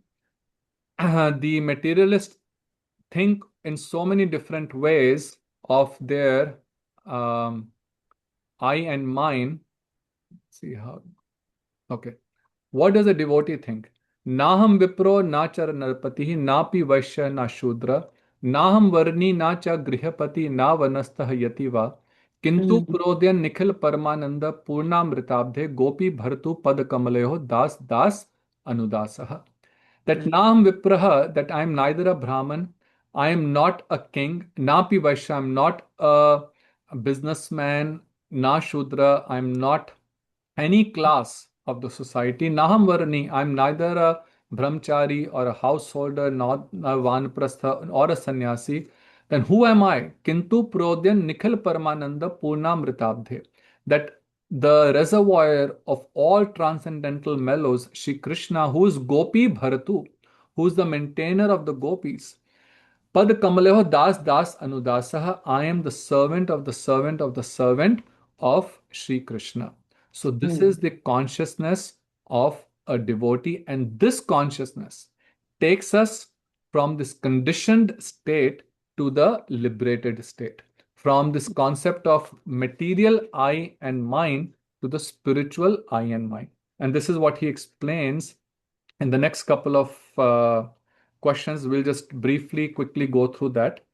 the materialists think in so many different ways of their um, I and mine. See how, okay. What does a devotee think? Naham vipro na char narpati na pi vaishya na shudra naham varni na cha grihapati na vanastah yativa किंतु mm, प्रोद्यन Nikhil परमानंद पूर्णामृताब्धे गोपी भरतु पद कमलयो दास दास अनुदासः. That mm, Naam Vipraha, that I am neither a Brahman, I am not a king, Napi Vaishya, I am not a businessman, Na Shudra, I am not any class of the society. Naham Varani, I am neither a brahmachari or a householder, not a vanprastha or a sannyasi. Then who am I? Kintu Prodyan Nikhil Paramananda Purnamritabdhe. That the reservoir of all transcendental mellows, Shri Krishna, who is Gopi Bharatu, who is the maintainer of the gopis. Pad Kamaleho Das Das Anudasaha. I am the servant of the servant of the servant of Sri Krishna. So, this mm, is the consciousness of a devotee, and this consciousness takes us from this conditioned state to the liberated state, from this concept of material I and mine to the spiritual I and mine. And this is what he explains in the next couple of questions. We'll just briefly, quickly go through that.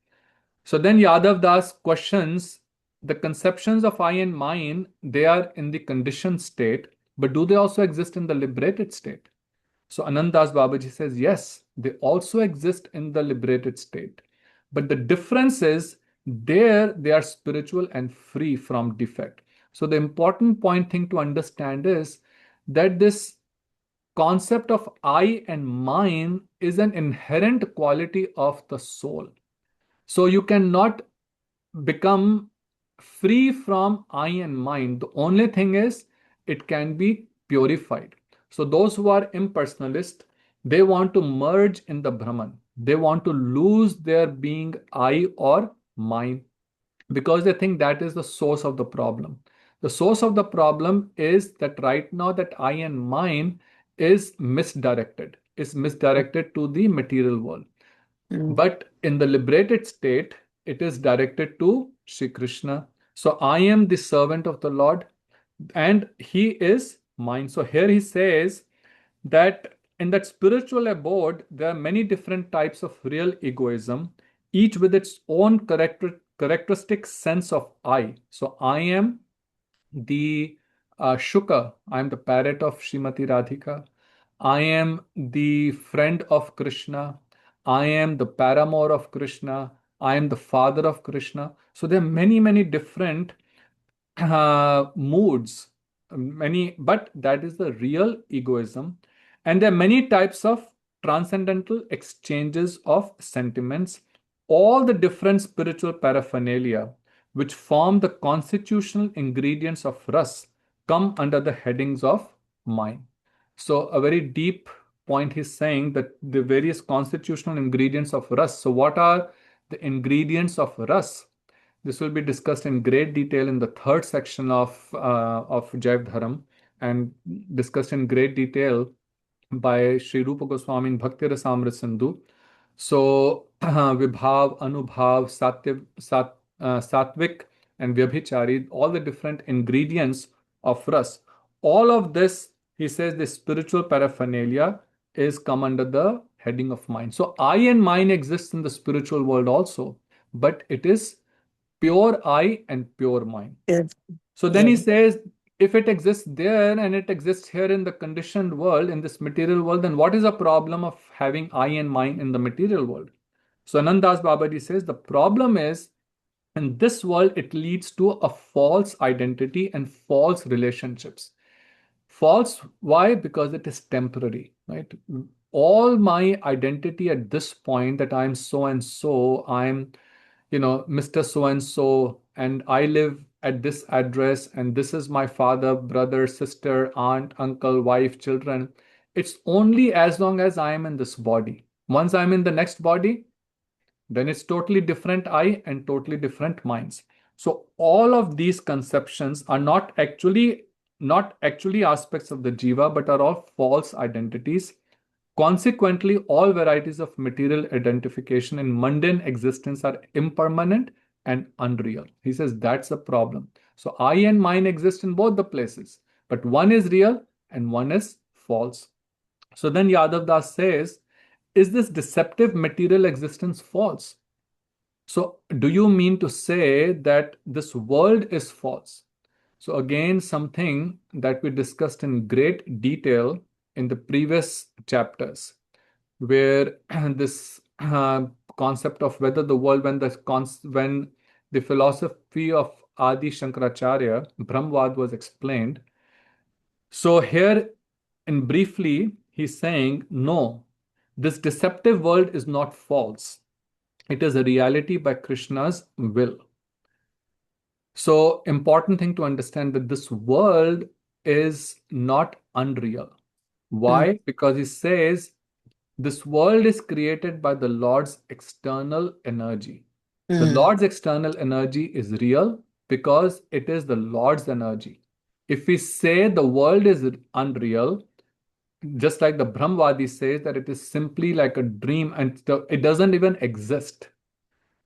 So then Yadav Das questions the conceptions of I and mine, they are in the conditioned state, but do they also exist in the liberated state? So Anandas Babaji says, yes, they also exist in the liberated state. But the difference is there they are spiritual and free from defect. So the important point thing to understand is that this concept of I and mine is an inherent quality of the soul. So you cannot become free from I and mine. The only thing is it can be purified. So those who are impersonalist, they want to merge in the Brahman. They want to lose their being I or mine, because they think that is the source of the problem. The source of the problem is that right now that I and mine is misdirected to the material world. mm, But in the liberated state, it is directed to Sri Krishna. So I am the servant of the Lord and he is mine. So here he says that in that spiritual abode, there are many different types of real egoism, each with its own characteristic sense of I. So I am the Shuka, I am the parrot of Srimati Radhika. I am the friend of Krishna. I am the paramour of Krishna. I am the father of Krishna. So there are many, many different moods, many, but that is the real egoism. And there are many types of transcendental exchanges of sentiments, all the different spiritual paraphernalia which form the constitutional ingredients of ras come under the headings of mind. So, a very deep point he's saying that the various constitutional ingredients of ras. So, what are the ingredients of ras? This will be discussed in great detail in the third section of Jaiva Dharam and discussed in great detail by Sri Rupa Goswami in Bhakti Rasamrita Sindhu. So, Vibhav, Anubhav, Satvik, and Vyabhichari, all the different ingredients of ras. All of this, he says, the spiritual paraphernalia is come under the heading of mind. So, I and mine exists in the spiritual world also, but it is pure I and pure mind. Yes. So then he Yes. says, if it exists there and it exists here in the conditioned world, in this material world, then what is the problem of having I and mine in the material world? So Anandas Babaji says the problem is in this world, it leads to a false identity and false relationships. False, why? Because it is temporary, right? All my identity at this point that I'm so and so, I'm Mr. So and so, and I live at this address, and this is my father, brother, sister, aunt, uncle, wife, children. It's only as long as I am in this body. Once I'm in the next body, then it's totally different I and totally different minds. So all of these conceptions are not actually aspects of the jiva, but are all false identities. Consequently, all varieties of material identification in mundane existence are impermanent and unreal. He says that's a problem. So I and mine exist in both the places, but one is real and one is false. So then Yadav Das says, is this deceptive material existence false? So do you mean to say that this world is false? So again, something that we discussed in great detail in the previous chapters, where this concept of whether the world, when the philosophy of Adi Shankaracharya, Brahmvad, was explained. So here, in briefly, he's saying, no, this deceptive world is not false. It is a reality by Krishna's will. So important thing to understand that this world is not unreal. Mm. Why? Because he says this world is created by the Lord's external energy. The Mm. Lord's external energy is real because it is the Lord's energy. If we say the world is unreal, just like the Brahmvadi says that it is simply like a dream and it doesn't even exist.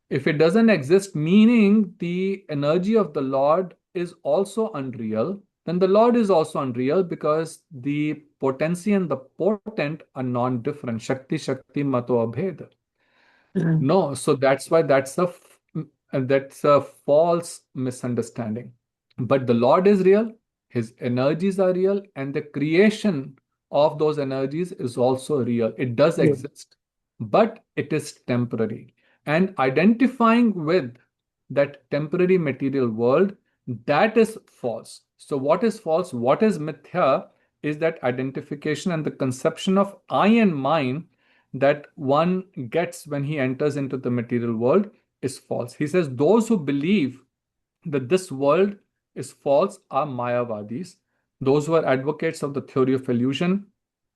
If it doesn't exist, meaning the energy of the Lord is also unreal, then the Lord is also unreal because the potency and the potent are non-different. Shakti, Shakti, Mato, Abhed. Mm. No, so that's why that's a false misunderstanding. But the Lord is real, His energies are real, and the creation of those energies is also real. It does Yes. exist, but it is temporary. And identifying with that temporary material world, that is false. So, what is false? What is mithya is that identification and the conception of I and mine that one gets when he enters into the material world is false. He says those who believe that this world is false are Mayavadis. Those who are advocates of the theory of illusion,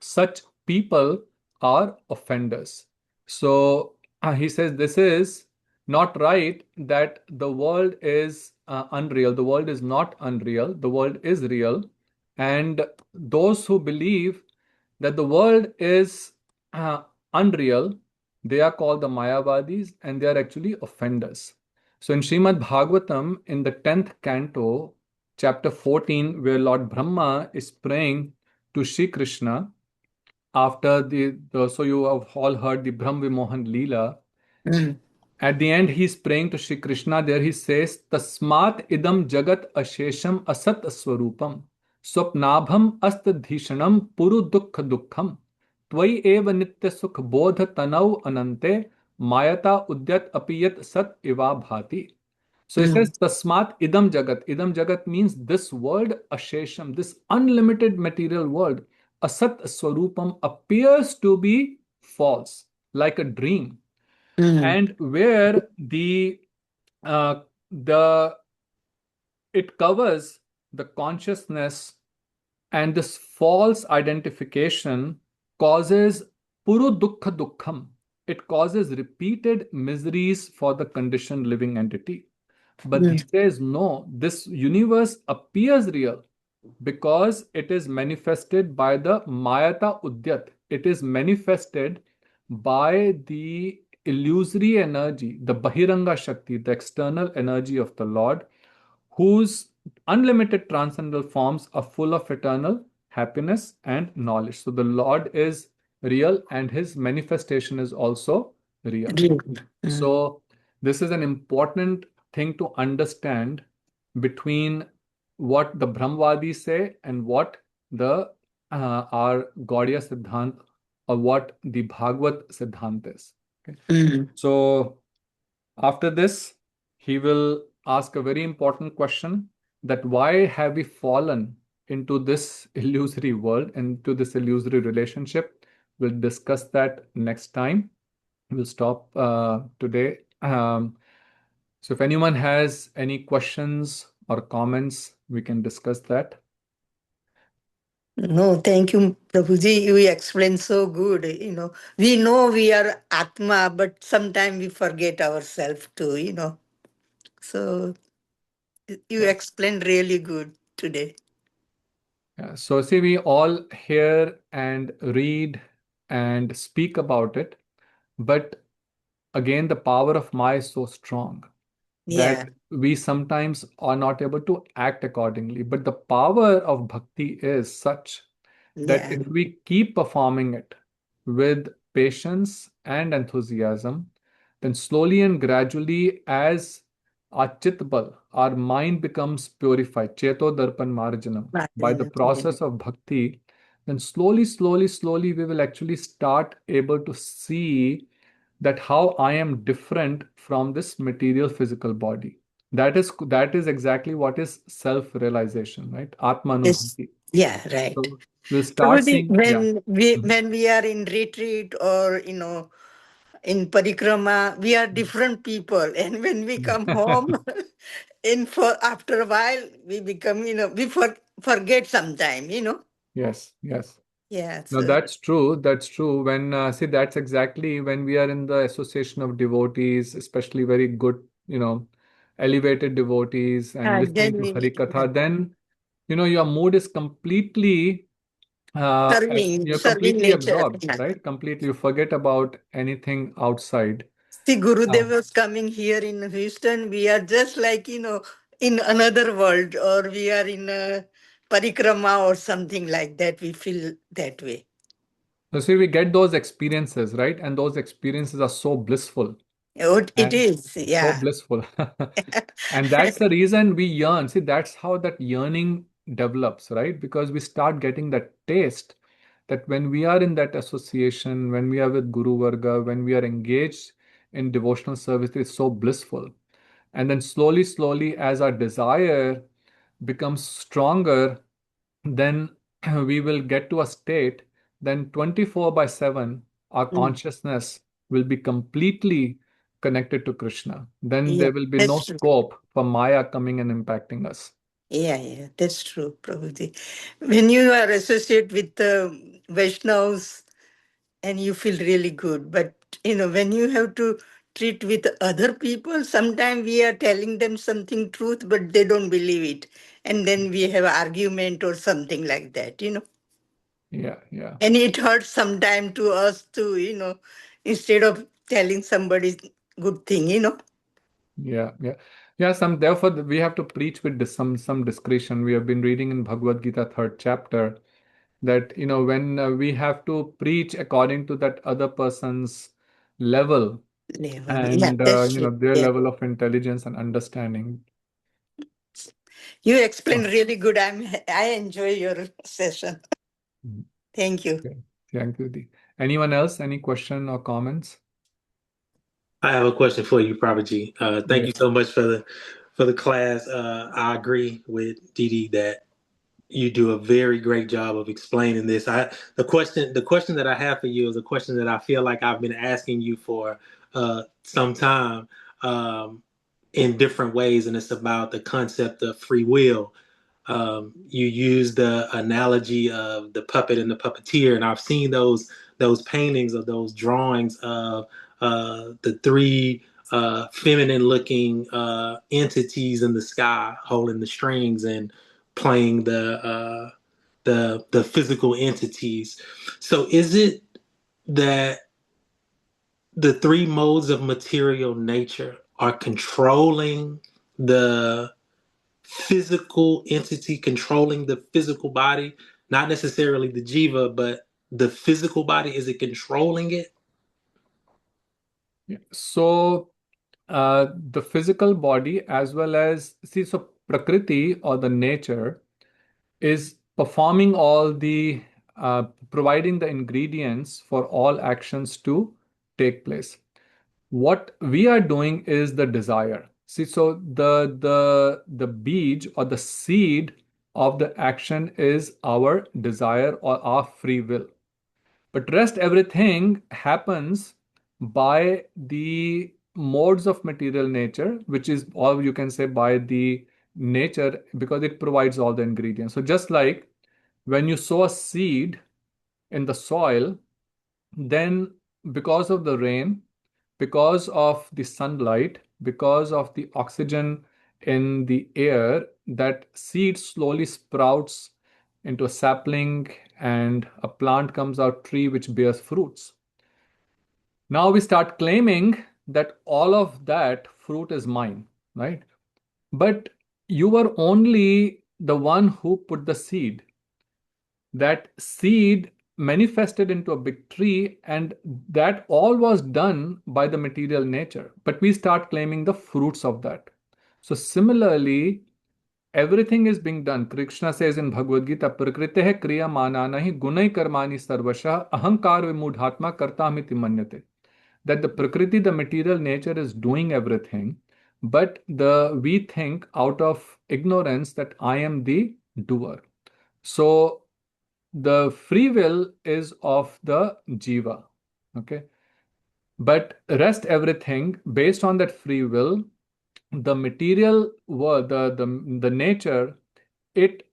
such people are offenders. So he says this is not right that the world is unreal. The world is not unreal. The world is real. And those who believe that the world is unreal, they are called the Mayavadis and they are actually offenders. So in Srimad Bhagavatam, in the 10th canto, chapter 14, where Lord Brahma is praying to Sri Krishna after so you have all heard the Brahm Vimohan Leela. Mm. At the end, he's praying to Sri Krishna. There he says, Tasmat idam jagat ashesham asat swarupam swapnabham astadhishanam puru dukha dukkham tvai eva nitya sukh bodha tanau anante mayata udyat apiyat sat iva bhati. So it mm, says tasmat idam jagat. Idam jagat means this world ashesham, this unlimited material world, asat swarupam appears to be false, like a dream, mm, and where the it covers the consciousness, and this false identification causes puru dukkha dukkham. It causes repeated miseries for the conditioned living entity. But he mm, says, no, this universe appears real because it is manifested by the Mayata Udyat. It is manifested by the illusory energy, the Bahiranga Shakti, the external energy of the Lord, whose unlimited transcendental forms are full of eternal happiness and knowledge. So the Lord is real and his manifestation is also real. real. Mm, So this is an important thing to understand between what the Brahmavadis say and what the our Gaudiya Siddhant or what the Bhagavad Siddhant is. Okay. mm. So after this, he will ask a very important question, that why have we fallen into this illusory world, into this illusory relationship? We'll discuss that next time. We'll stop today. So if anyone has any questions or comments, we can discuss that. No, thank you, Prabhuji. You explained so good. We know we are Atma, but sometimes we forget ourselves too. So you Yeah. explained really good today. Yeah. So see, we all hear and read and speak about it, but again, the power of Maya is so strong that Yeah, we sometimes are not able to act accordingly. But the power of bhakti is such that yeah, if we keep performing it with patience and enthusiasm, then slowly and gradually, as our chitbal, our mind becomes purified, cheto darpan marjanam, by the yeah. process of bhakti, then slowly, slowly, slowly, we will actually start able to see that how I am different from this material physical body. That is exactly what is self-realization, right? Yes, Atmanubhuti. yeah, right. So we'll start Prabhuji, seeing, yeah. when we are in retreat or in parikrama, we are different people, and when we come home, in for after a while, we become we forget sometime. Yes, yes. Yeah, Now so that's true. That's true. When see, that's exactly when we are in the association of devotees, especially very good, elevated devotees, and listening then to we Hari yeah, Katha, then your mood is completely serving you're serving completely nature. absorbed, Yeah. right? Completely, you forget about anything outside. See, Uh, Gurudev was coming here in Houston. We are just like, in another world, or we are in a parikrama or something like that. We feel that way. so see, we get those experiences, right? And those experiences are so blissful It and is, so yeah. blissful. And that's the reason we yearn. See, that's how that yearning develops, right? Because we start getting that taste that when we are in that association, when we are with Guru Varga, when we are engaged in devotional service, it's so blissful. And then slowly, slowly, as our desire becomes stronger, then we will get to a state, then 24 by 7, our Mm. consciousness will be completely connected to Krishna. Then Yeah, there will be no that's true. scope for Maya coming and impacting us. Yeah, yeah, that's true, Prabhuji. When you are associated with the Vaishnavas, and you feel really good. But when you have to treat with other people, sometimes we are telling them something truth, but they don't believe it. And then we have argument or something like that. Yeah, yeah, And it hurts sometime to us too, instead of telling somebody good thing. yeah, yeah. Yeah, therefore we have to preach with some discretion. We have been reading in Bhagavad Gita third chapter that when we have to preach according to that other person's level Level. Yeah, and that's true. their Yeah. level of intelligence and understanding. You explain really good. I enjoy your session. Mhm. Thank you. Okay. Thank you, Dee. Anyone else? Any question or comments? I have a question for you, Prodigy. Thank you Yes. so much for the class. I agree with Didi that you do a very great job of explaining this. The question that I have for you is a question that I feel like I've been asking you for some time, um, in different ways, and it's about the concept of free will. You use the analogy of the puppet and the puppeteer, and I've seen those paintings or those drawings of the three feminine looking entities in the sky holding the strings and playing the physical entities. So is it that the three modes of material nature are controlling the physical entity, controlling the physical body, not necessarily the jiva, but the physical body? Is it controlling it? Yeah. So the physical body as well as see, so Prakriti or the nature is performing all the providing the ingredients for all actions to take place. What we are doing is the desire. See, so the beej or the seed of the action is our desire or our free will. But rest everything happens by the modes of material nature, which is, or you can say by the nature, because it provides all the ingredients. So just like when you sow a seed in the soil, then because of the rain, because of the sunlight, because of the oxygen in the air, that seed slowly sprouts into a sapling and a plant comes out tree which bears fruits. Now we start claiming that all of that fruit is mine, right? But you were only the one who put the seed. That seed manifested into a big tree, and that all was done by the material nature. But we start claiming the fruits of that. So, similarly, everything is being done. Krishna says in Bhagavad Gita, Prakriteha kriya mananahi gunai karmani sarvasha ahankar vimudhatma kartamiti manyate. That the Prakriti, the material nature, is doing everything, but the we think out of ignorance that I am the doer. So the free will is of the jiva, okay, but rest everything based on that free will, the material world, the nature, it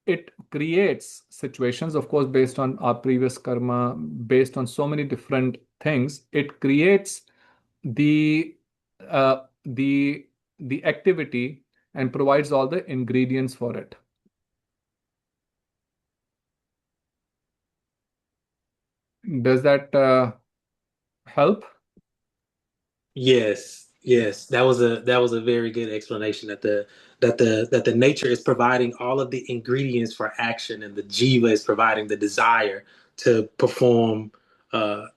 it creates situations, of course, based on our previous karma, based on so many different things. It creates the uh, the the activity and provides all the ingredients for it. Does that help? Yes, yes. That was a very good explanation that the nature is providing all of the ingredients for action, and the jiva is providing the desire to perform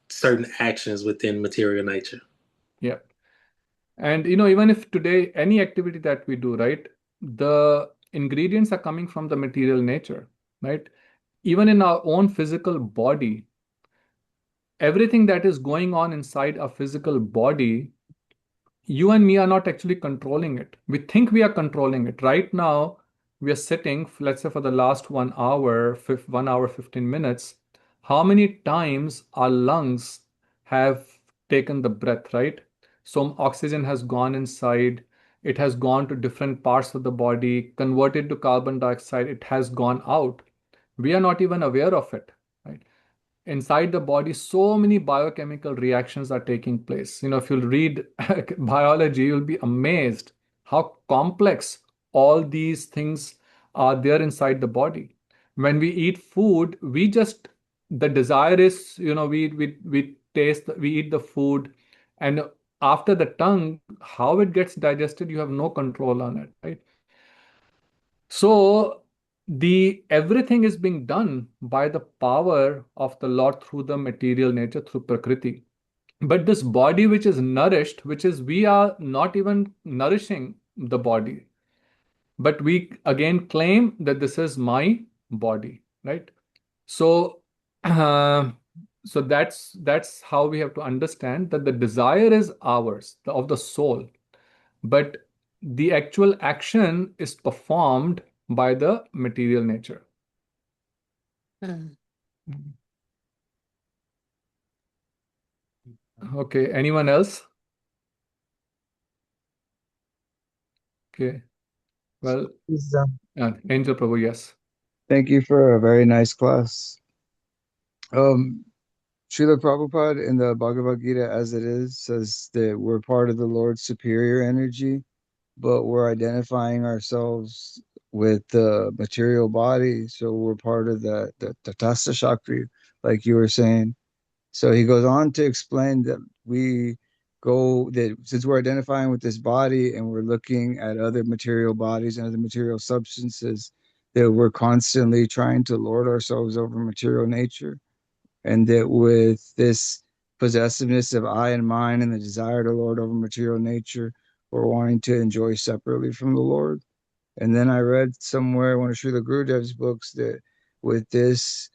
certain actions within material nature. Yeah. And even if today any activity that we do, right, the ingredients are coming from the material nature, right? Even in our own physical body, everything that is going on inside a physical body, you and me are not actually controlling it. We think we are controlling it. Right now, we are sitting, let's say for the last 1 hour, 1 hour, 15 minutes. How many times our lungs have taken the breath, right? Some oxygen has gone inside, it has gone to different parts of the body, converted to carbon dioxide, it has gone out. We are not even aware of it, right? Inside the body, so many biochemical reactions are taking place. If you'll read biology, you'll be amazed how complex all these things are there inside the body. When we eat food, we just, the desire is, we taste, we eat the food, and after the tongue, how it gets digested, you have no control on it, right? So the everything is being done by the power of the Lord through the material nature, through Prakriti. But this body which is nourished, which is we are not even nourishing the body, but we again claim that this is my body, right? So, uh, So that's how we have to understand that the desire is ours, of the soul, but the actual action is performed by the material nature. Mm. Okay, anyone else? Okay, well, Please, Angel Prabhu, yes. thank you for a very nice class. Srila Prabhupada in the Bhagavad Gita, as it is, says that we're part of the Lord's superior energy, but we're identifying ourselves with the material body. So we're part of the Tatasta Shakti, like you were saying. So he goes on to explain that that since we're identifying with this body and we're looking at other material bodies and other material substances, that we're constantly trying to lord ourselves over material nature, and that with this possessiveness of I and mine and the desire to lord over material nature, we're wanting to enjoy separately from the Lord. And then I read somewhere one of Srila Gurudev's books that with this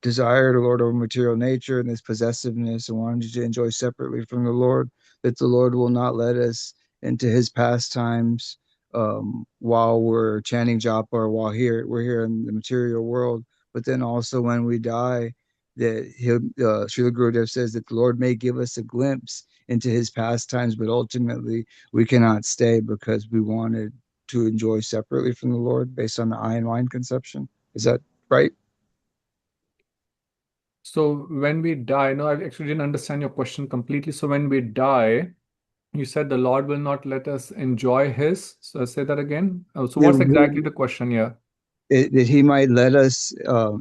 desire to lord over material nature and this possessiveness and wanting to enjoy separately from the Lord, that the Lord will not let us into his pastimes while we're chanting japa or while we're here in the material world. But then also when we die, that Srila Gurudev says that the Lord may give us a glimpse into his pastimes, but ultimately we cannot stay because we wanted to enjoy separately from the Lord based on the I and mind conception. Is that right? So when we die, no, I actually didn't understand your question completely. So when we die, you said the Lord will not let us enjoy his. So say that again. So what's exactly the question here? That he might let us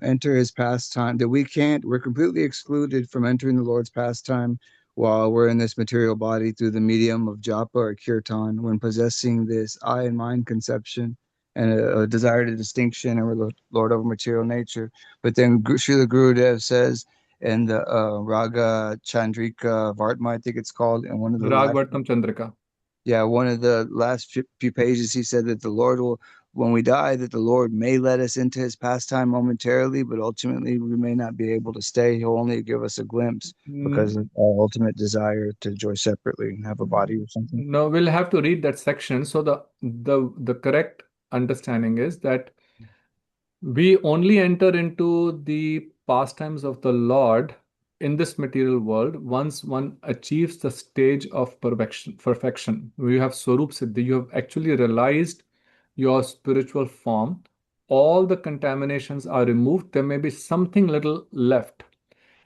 enter his pastime, that we're completely excluded from entering the Lord's pastime while we're in this material body through the medium of japa or kirtan, when possessing this I and mind conception and a desire to distinction and we're Lord over material nature. But then Srila Gurudev says in the Raga Chandrika Vartma, I think it's called, in one of the last Ragvartam Chandrika. one of the last few pages, he said that the Lord will, when we die, that the Lord may let us into his pastime momentarily, but ultimately we may not be able to stay. He'll only give us a glimpse because of our ultimate desire to enjoy separately and have a body or something. No, we'll have to read that section. So the correct understanding is that we only enter into the pastimes of the Lord in this material world once one achieves the stage of perfection. Perfection. You have Swarup Siddhi. You have actually realized your spiritual form. All the contaminations are removed. There may be something little left.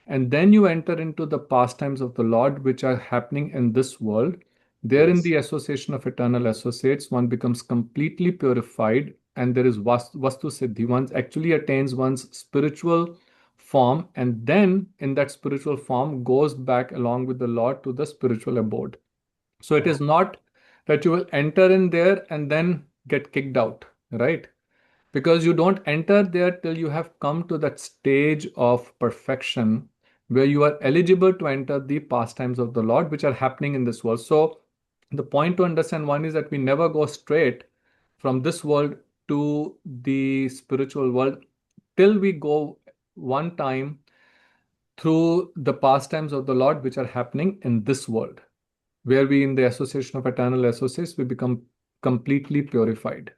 And then you enter into the pastimes of the Lord, which are happening in this world. There, in Yes. the association of eternal associates, one becomes completely purified, and there is Vastu Siddhi. One actually attains one's spiritual form, and then in that spiritual form goes back along with the Lord to the spiritual abode. So it is not that you will enter in there and then get kicked out, right? Because you don't enter there till you have come to that stage of perfection where you are eligible to enter the pastimes of the Lord, which are happening in this world. So, the point to understand one is that we never go straight from this world to the spiritual world till we go one time through the pastimes of the Lord, which are happening in this world, where we, in the association of eternal associates, we become completely purified.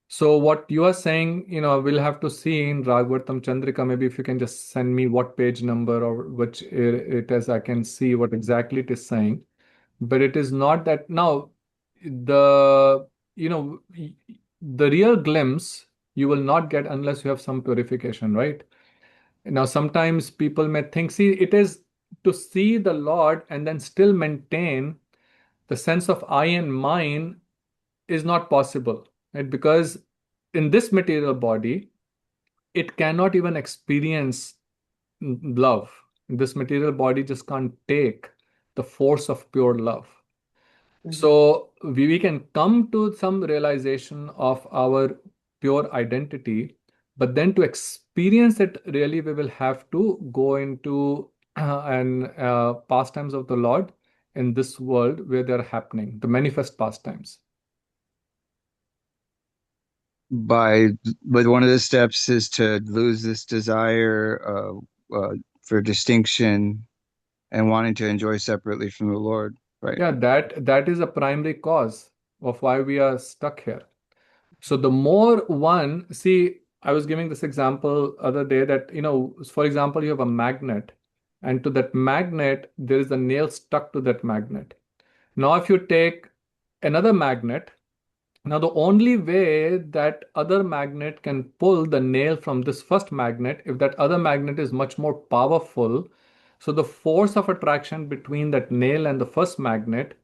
So what you are saying, we'll have to see in Ragvartam Chandrika. Maybe if you can just send me what page number or which it is, I can see what exactly it is saying. But it is not that now the you know the real glimpse you will not get unless you have some purification, right? Now sometimes people may think, see, it is to see the Lord and then still maintain the sense of I and mine is not possible, right? Because in this material body, it cannot even experience love. This material body just can't take the force of pure love. Mhm. So we can come to some realization of our pure identity, but then to experience it really, we will have to go into and pastimes of the Lord in this world where they're happening, the manifest pastimes. But one of the steps is to lose this desire for distinction and wanting to enjoy separately from the Lord, right? Yeah, that is a primary cause of why we are stuck here. So the more one, see, I was giving this example other day that, for example, you have a magnet, and to that magnet, there is a nail stuck to that magnet. Now, if you take another magnet, now the only way that other magnet can pull the nail from this first magnet, if that other magnet is much more powerful, so the force of attraction between that nail and the first magnet,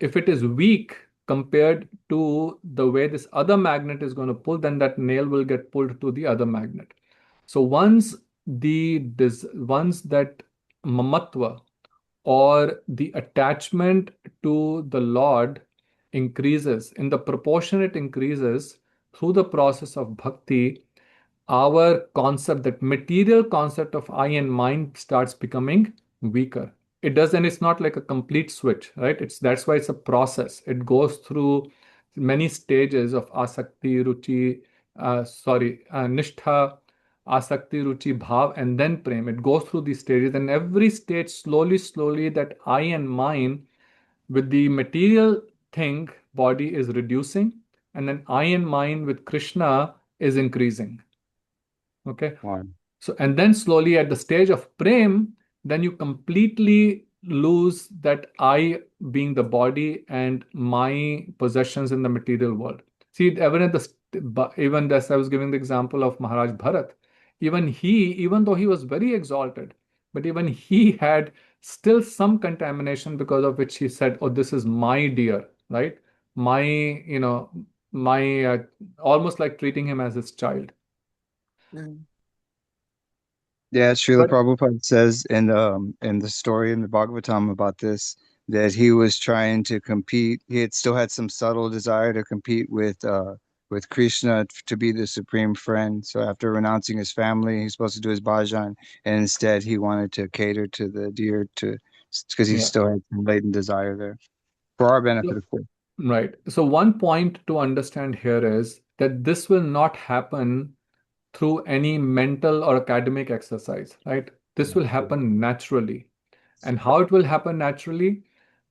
if it is weak compared to the way this other magnet is going to pull, then that nail will get pulled to the other magnet. So once that mamatva or the attachment to the Lord increases, in the proportion it increases through the process of bhakti, our concept, that material concept of I and mind, starts becoming weaker. It does, and it's not like a complete switch, right? That's why it's a process. It goes through many stages of asakti, ruchi, nishtha, asakti, ruchi, bhav, and then prem. It goes through these stages, and every stage, slowly, that I and mine with the material thing body is reducing, and then I and mine with Krishna is increasing. Okay. Wow. So, and then slowly at the stage of prem, then you completely lose that I being the body and my possessions in the material world. See, even this, I was giving the example of Maharaj Bharat. Even though he was very exalted, but even he had still some contamination, because of which he said, "Oh, this is my dear," right? My, my, almost like treating him as his child. Mm. Yeah, Srila But Prabhupada says in the story in the Bhagavatam about this that he was trying to compete. He had still had some subtle desire to compete with Krishna to be the supreme friend. So after renouncing his family, he's supposed to do his bhajan, and instead he wanted to cater to the deer to because he yeah. still had some latent desire there for our benefit, of course. Right. So one point to understand here is that this will not happen through any mental or academic exercise, right? This will happen naturally. And how it will happen naturally?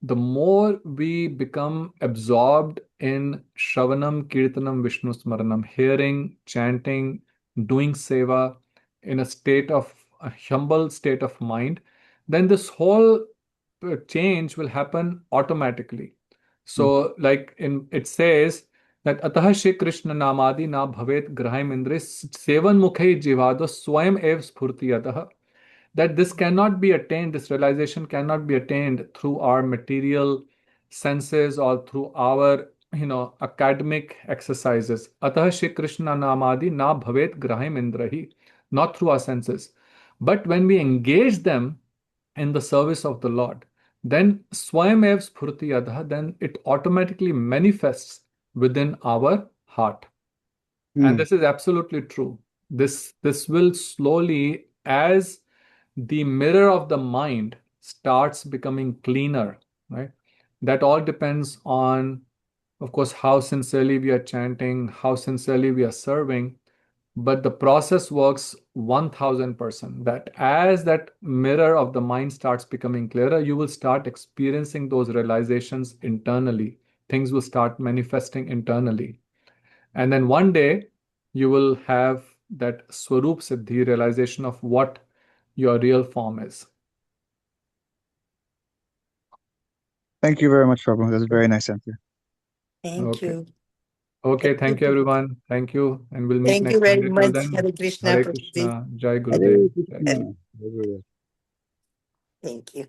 The more we become absorbed in Shravanam, Kirtanam, Vishnu Smaranam, hearing, chanting, doing seva in a state of a humble state of mind, then this whole change will happen automatically. Mm. So, like in it says that Atah Shri Krishna Namadi na bhavet grahim indris sevan mukhe jivado swayam ev spurtiyatah, that this cannot be attained, this realization cannot be attained through our material senses or through our academic exercises. Atah Shri Krishna Namadi na bhavet grahim indrahi, not through our senses. But when we engage them in the service of the Lord, then Swayam Ev Spurti Adha, then it automatically manifests within our heart. And Mm. this is absolutely true. This will slowly, as the mirror of the mind starts becoming cleaner, right? That all depends on, of course, how sincerely we are chanting, how sincerely we are serving. But the process works 1000%. That as that mirror of the mind starts becoming clearer, you will start experiencing those realizations internally. Things will start manifesting internally. And then one day you will have that Swarup Siddhi, realization of what your real form is. Thank you very much, Prabhu. That's a very nice answer. Thank Okay. you. Okay. Thank Thank you, you. everyone. Thank you. And we'll meet Thank you next very Monday. Till much. then, Hare Krishna, Hare Prabhuji. Krishna. Jai Hare Gurudev. Jai. Hare- Krishna. Hare Krishna. Thank you.